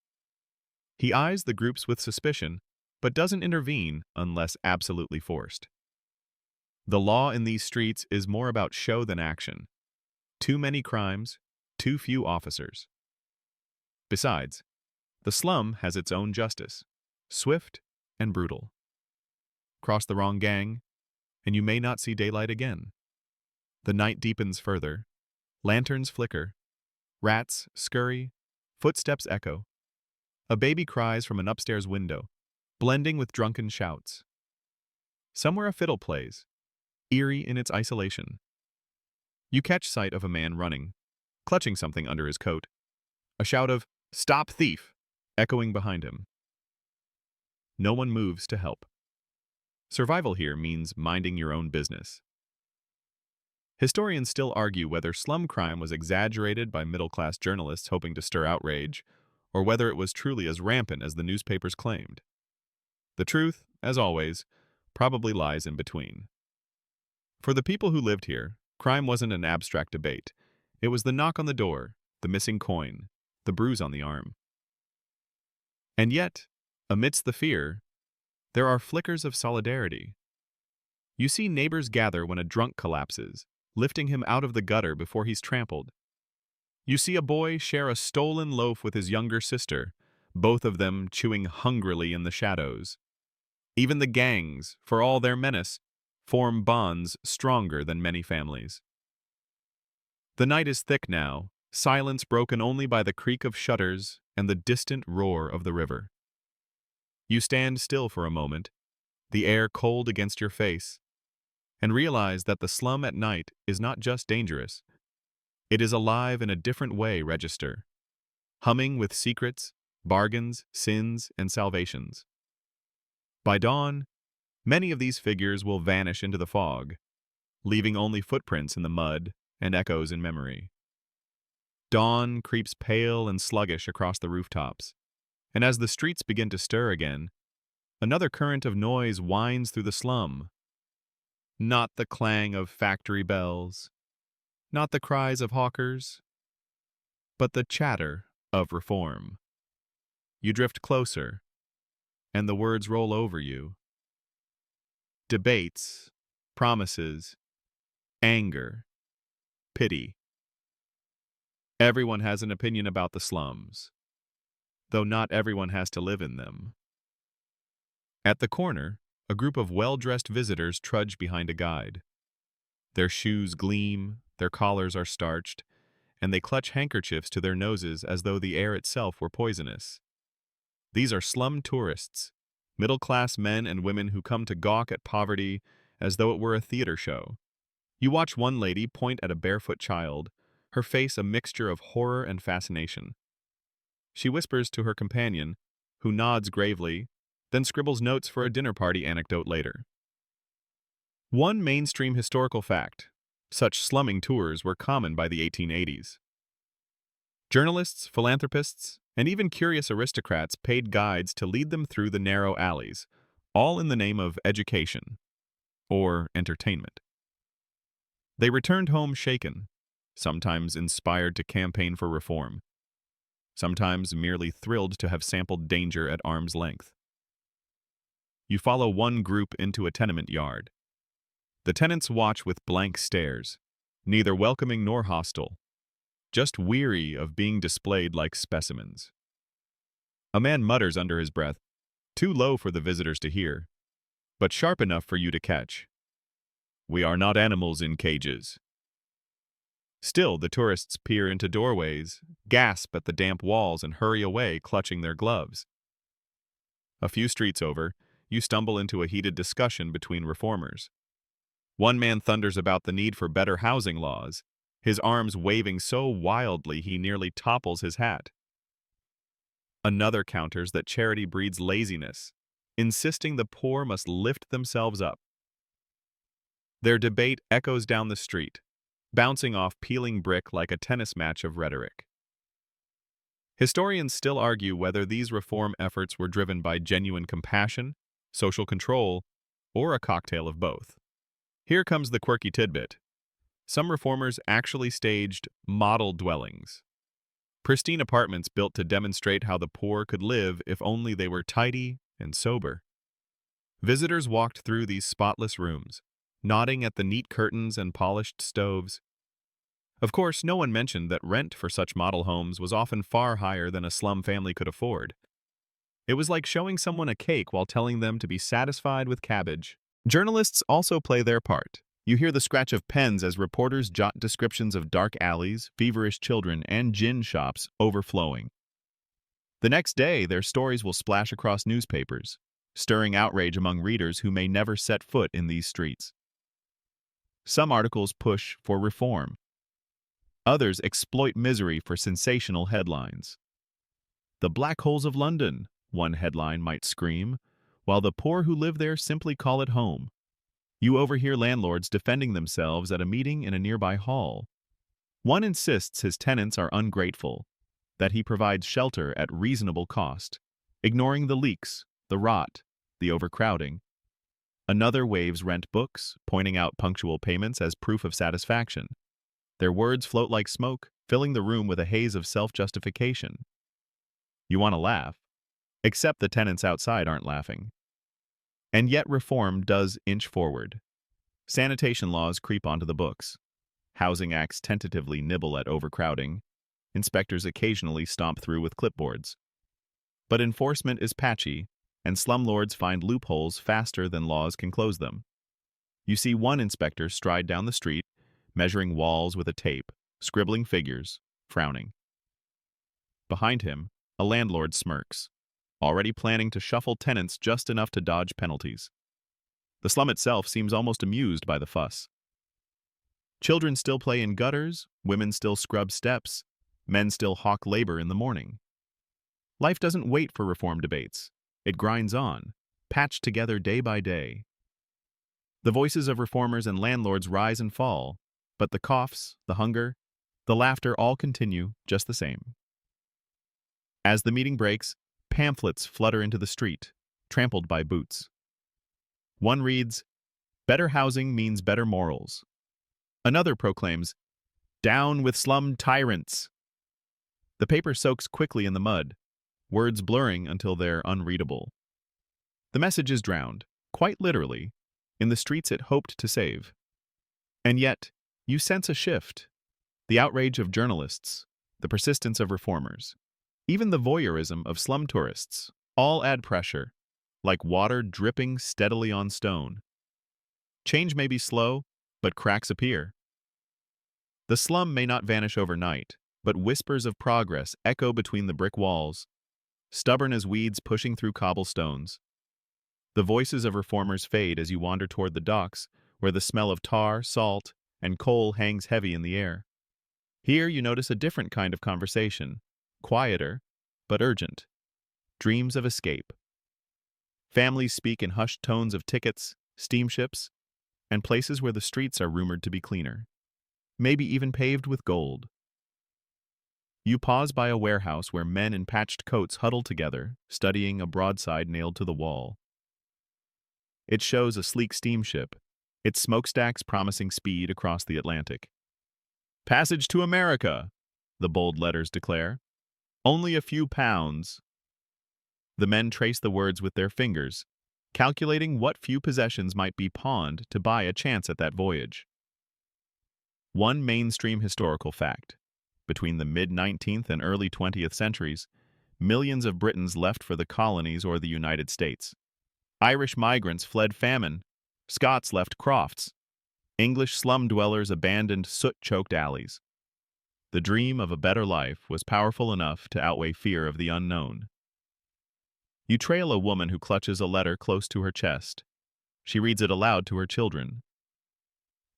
He eyes the groups with suspicion, but doesn't intervene unless absolutely forced. The law in these streets is more about show than action. Too many crimes, too few officers. Besides, the slum has its own justice, swift and brutal. Cross the wrong gang, and you may not see daylight again. The night deepens further. Lanterns flicker. Rats scurry. Footsteps echo. A baby cries from an upstairs window, blending with drunken shouts. Somewhere a fiddle plays, eerie in its isolation. You catch sight of a man running, clutching something under his coat. A shout of, "Stop thief!" echoing behind him. No one moves to help. Survival here means minding your own business. Historians still argue whether slum crime was exaggerated by middle-class journalists hoping to stir outrage, or whether it was truly as rampant as the newspapers claimed. The truth, as always, probably lies in between. For the people who lived here, crime wasn't an abstract debate. It was the knock on the door, the missing coin, the bruise on the arm. And yet, amidst the fear, there are flickers of solidarity. You see neighbors gather when a drunk collapses, lifting him out of the gutter before he's trampled. You see a boy share a stolen loaf with his younger sister, both of them chewing hungrily in the shadows. Even the gangs, for all their menace, form bonds stronger than many families. The night is thick now, silence broken only by the creak of shutters and the distant roar of the river. You stand still for a moment, the air cold against your face, and realize that the slum at night is not just dangerous. It is alive in a different way register, humming with secrets, bargains, sins, and salvations. By dawn, many of these figures will vanish into the fog, leaving only footprints in the mud and echoes in memory. Dawn creeps pale and sluggish across the rooftops, and as the streets begin to stir again, another current of noise winds through the slum. Not the clang of factory bells, not the cries of hawkers, but the chatter of reform. You drift closer, and the words roll over you. Debates, promises, anger, pity. Everyone has an opinion about the slums, though not everyone has to live in them. At the corner, a group of well-dressed visitors trudge behind a guide. Their shoes gleam, their collars are starched, and they clutch handkerchiefs to their noses as though the air itself were poisonous. These are slum tourists, middle-class men and women who come to gawk at poverty as though it were a theater show. You watch one lady point at a barefoot child, her face a mixture of horror and fascination. She whispers to her companion, who nods gravely, then scribbles notes for a dinner party anecdote later. One mainstream historical fact: such slumming tours were common by the 1880s. Journalists, philanthropists, and even curious aristocrats paid guides to lead them through the narrow alleys, all in the name of education or entertainment. They returned home shaken, sometimes inspired to campaign for reform, sometimes merely thrilled to have sampled danger at arm's length. You follow one group into a tenement yard. The tenants watch with blank stares, neither welcoming nor hostile, just weary of being displayed like specimens. A man mutters under his breath, too low for the visitors to hear, but sharp enough for you to catch. "We are not animals in cages." Still, the tourists peer into doorways, gasp at the damp walls, and hurry away, clutching their gloves. A few streets over, you stumble into a heated discussion between reformers. One man thunders about the need for better housing laws, his arms waving so wildly he nearly topples his hat. Another counters that charity breeds laziness, insisting the poor must lift themselves up. Their debate echoes down the street, bouncing off peeling brick like a tennis match of rhetoric. Historians still argue whether these reform efforts were driven by genuine compassion, social control, or a cocktail of both. Here comes the quirky tidbit. Some reformers actually staged model dwellings, pristine apartments built to demonstrate how the poor could live if only they were tidy and sober. Visitors walked through these spotless rooms, nodding at the neat curtains and polished stoves. Of course, no one mentioned that rent for such model homes was often far higher than a slum family could afford. It was like showing someone a cake while telling them to be satisfied with cabbage. Journalists also play their part. You hear the scratch of pens as reporters jot descriptions of dark alleys, feverish children, and gin shops overflowing. The next day, their stories will splash across newspapers, stirring outrage among readers who may never set foot in these streets. Some articles push for reform. Others exploit misery for sensational headlines. "The black holes of London," one headline might scream, while the poor who live there simply call it home. You overhear landlords defending themselves at a meeting in a nearby hall. One insists his tenants are ungrateful, that he provides shelter at reasonable cost, ignoring the leaks, the rot, the overcrowding. Another waves rent books, pointing out punctual payments as proof of satisfaction. Their words float like smoke, filling the room with a haze of self-justification. You want to laugh, except the tenants outside aren't laughing. And yet reform does inch forward. Sanitation laws creep onto the books. Housing acts tentatively nibble at overcrowding. Inspectors occasionally stomp through with clipboards. But enforcement is patchy, and slumlords find loopholes faster than laws can close them. You see one inspector stride down the street, measuring walls with a tape, scribbling figures, frowning. Behind him, a landlord smirks, already planning to shuffle tenants just enough to dodge penalties. The slum itself seems almost amused by the fuss. Children still play in gutters, women still scrub steps, men still hawk labor in the morning. Life doesn't wait for reform debates. It grinds on, patched together day by day. The voices of reformers and landlords rise and fall, but the coughs, the hunger, the laughter all continue just the same. As the meeting breaks, pamphlets flutter into the street, trampled by boots. One reads, "Better housing means better morals." Another proclaims, "Down with slum tyrants." The paper soaks quickly in the mud, words blurring until they're unreadable. The message is drowned, quite literally, in the streets it hoped to save. And yet, you sense a shift. The outrage of journalists, the persistence of reformers, even the voyeurism of slum tourists, all add pressure, like water dripping steadily on stone. Change may be slow, but cracks appear. The slum may not vanish overnight, but whispers of progress echo between the brick walls, stubborn as weeds pushing through cobblestones. The voices of reformers fade as you wander toward the docks, where the smell of tar, salt, and coal hangs heavy in the air. Here you notice a different kind of conversation, quieter, but urgent. Dreams of escape. Families speak in hushed tones of tickets, steamships, and places where the streets are rumored to be cleaner, maybe even paved with gold. You pause by a warehouse where men in patched coats huddle together, studying a broadside nailed to the wall. It shows a sleek steamship, its smokestacks promising speed across the Atlantic. "Passage to America," the bold letters declare. "Only a few pounds." The men trace the words with their fingers, calculating what few possessions might be pawned to buy a chance at that voyage. One mainstream historical fact. Between the mid-19th and early 20th centuries, millions of Britons left for the colonies or the United States. Irish migrants fled famine. Scots left crofts. English slum dwellers abandoned soot-choked alleys. The dream of a better life was powerful enough to outweigh fear of the unknown. You trail a woman who clutches a letter close to her chest. She reads it aloud to her children.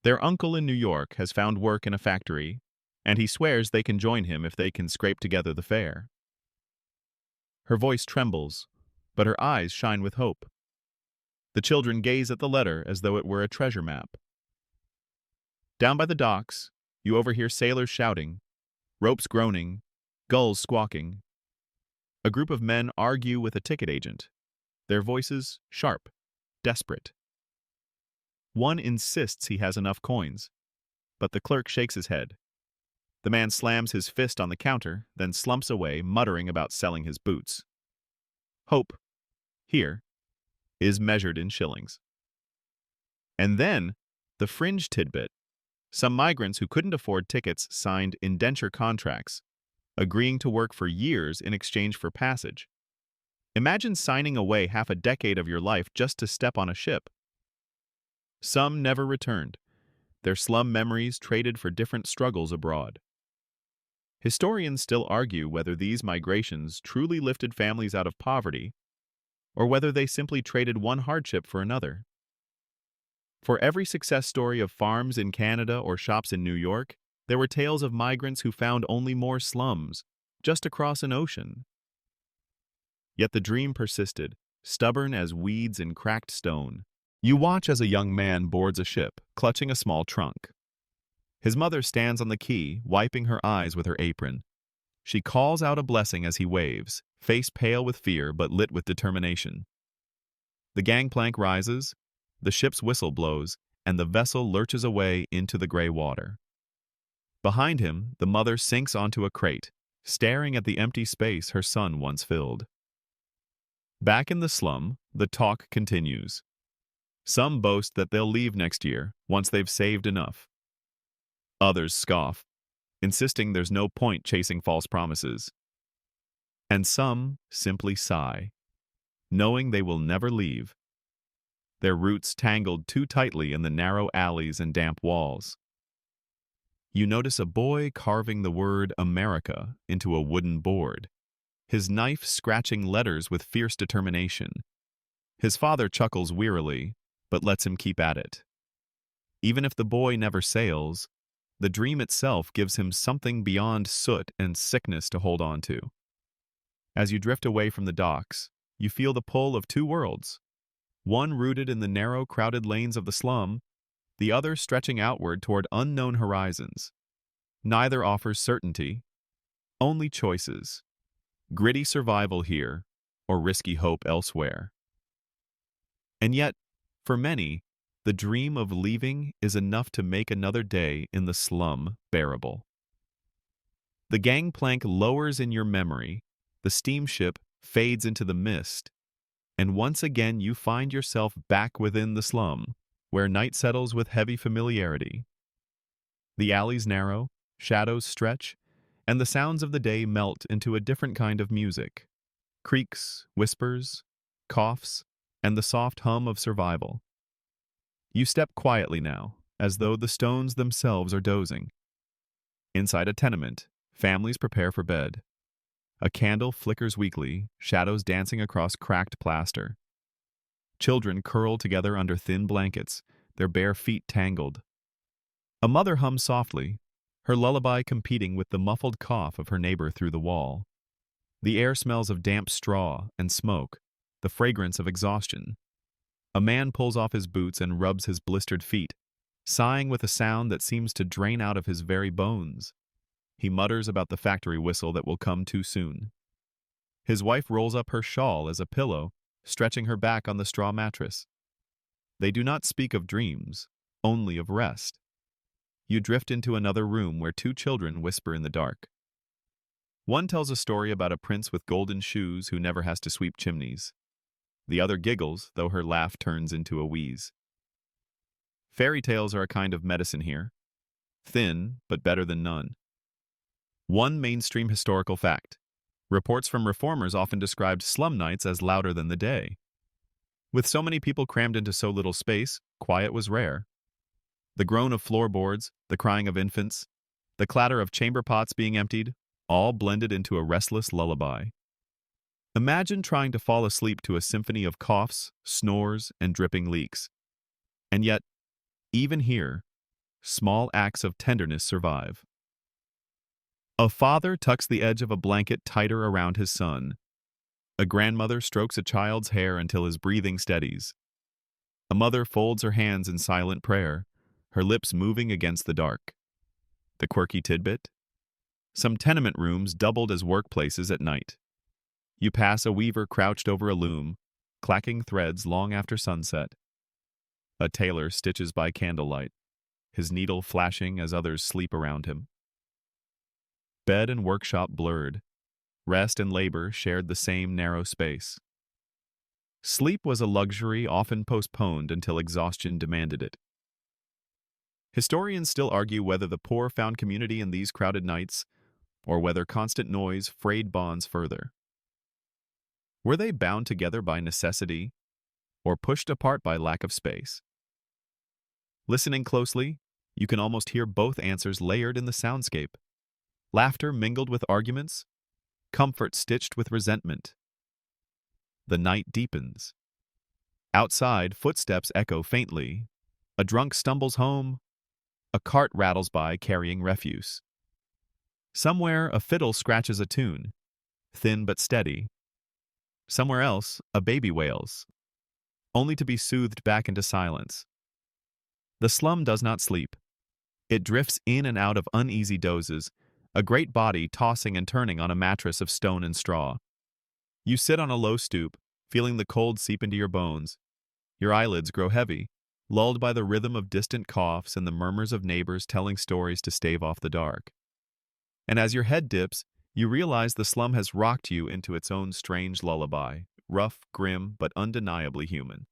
Their uncle in New York has found work in a factory, and he swears they can join him if they can scrape together the fare. Her voice trembles, but her eyes shine with hope. The children gaze at the letter as though it were a treasure map. Down by the docks, you overhear sailors shouting, ropes groaning, gulls squawking. A group of men argue with a ticket agent, their voices sharp, desperate. One insists he has enough coins, but the clerk shakes his head. The man slams his fist on the counter, then slumps away, muttering about selling his boots. Hope, here, is measured in shillings. And then, the fringe tidbit. Some migrants who couldn't afford tickets signed indenture contracts, agreeing to work for years in exchange for passage. Imagine signing away half a decade of your life just to step on a ship. Some never returned, their slum memories traded for different struggles abroad. Historians still argue whether these migrations truly lifted families out of poverty, or whether they simply traded one hardship for another. For every success story of farms in Canada or shops in New York, there were tales of migrants who found only more slums, just across an ocean. Yet the dream persisted, stubborn as weeds in cracked stone. You watch as a young man boards a ship, clutching a small trunk. His mother stands on the quay, wiping her eyes with her apron. She calls out a blessing as he waves, face pale with fear but lit with determination. The gangplank rises, the ship's whistle blows, and the vessel lurches away into the gray water. Behind him, the mother sinks onto a crate, staring at the empty space her son once filled. Back in the slum, the talk continues. Some boast that they'll leave next year, once they've saved enough. Others scoff, insisting there's no point chasing false promises. And some simply sigh, knowing they will never leave, their roots tangled too tightly in the narrow alleys and damp walls. You notice a boy carving the word America into a wooden board, his knife scratching letters with fierce determination. His father chuckles wearily, but lets him keep at it. Even if the boy never sails, the dream itself gives him something beyond soot and sickness to hold on to. As you drift away from the docks, you feel the pull of two worlds, one rooted in the narrow, crowded lanes of the slum, the other stretching outward toward unknown horizons. Neither offers certainty, only choices. Gritty survival here, or risky hope elsewhere. And yet, for many, the dream of leaving is enough to make another day in the slum bearable. The gangplank lowers in your memory, the steamship fades into the mist, and once again you find yourself back within the slum, where night settles with heavy familiarity. The alleys narrow, shadows stretch, and the sounds of the day melt into a different kind of music. Creaks, whispers, coughs, and the soft hum of survival. You step quietly now, as though the stones themselves are dozing. Inside a tenement, families prepare for bed. A candle flickers weakly, shadows dancing across cracked plaster. Children curl together under thin blankets, their bare feet tangled. A mother hums softly, her lullaby competing with the muffled cough of her neighbor through the wall. The air smells of damp straw and smoke, the fragrance of exhaustion. A man pulls off his boots and rubs his blistered feet, sighing with a sound that seems to drain out of his very bones. He mutters about the factory whistle that will come too soon. His wife rolls up her shawl as a pillow, stretching her back on the straw mattress. They do not speak of dreams, only of rest. You drift into another room where two children whisper in the dark. One tells a story about a prince with golden shoes who never has to sweep chimneys. The other giggles, though her laugh turns into a wheeze. Fairy tales are a kind of medicine here. Thin, but better than none. One mainstream historical fact. Reports from reformers often described slum nights as louder than the day. With so many people crammed into so little space, quiet was rare. The groan of floorboards, the crying of infants, the clatter of chamber pots being emptied, all blended into a restless lullaby. Imagine trying to fall asleep to a symphony of coughs, snores, and dripping leaks. And yet, even here, Small acts of tenderness survive. A father tucks the edge of a blanket tighter around his son. A grandmother strokes a child's hair until his breathing steadies. A mother folds her hands in silent prayer, her lips moving against the dark. The quirky tidbit? Some tenement rooms doubled as workplaces at night. You pass a weaver crouched over a loom, clacking threads long after sunset. A tailor stitches by candlelight, his needle flashing as others sleep around him. Bed and workshop blurred. Rest and labor shared the same narrow space. Sleep was a luxury often postponed until exhaustion demanded it. Historians still argue whether the poor found community in these crowded nights, or whether constant noise frayed bonds further. Were they bound together by necessity, or pushed apart by lack of space? Listening closely, you can almost hear both answers layered in the soundscape. Laughter mingled with arguments, comfort stitched with resentment. The night deepens. Outside, footsteps echo faintly. A drunk stumbles home. A cart rattles by carrying refuse. Somewhere, a fiddle scratches a tune, thin but steady. Somewhere else, a baby wails, only to be soothed back into silence. The slum does not sleep. It drifts in and out of uneasy dozes, a great body tossing and turning on a mattress of stone and straw. You sit on a low stoop, feeling the cold seep into your bones. Your eyelids grow heavy, lulled by the rhythm of distant coughs and the murmurs of neighbors telling stories to stave off the dark. And as your head dips, you realize the slum has rocked you into its own strange lullaby, rough, grim, but undeniably human.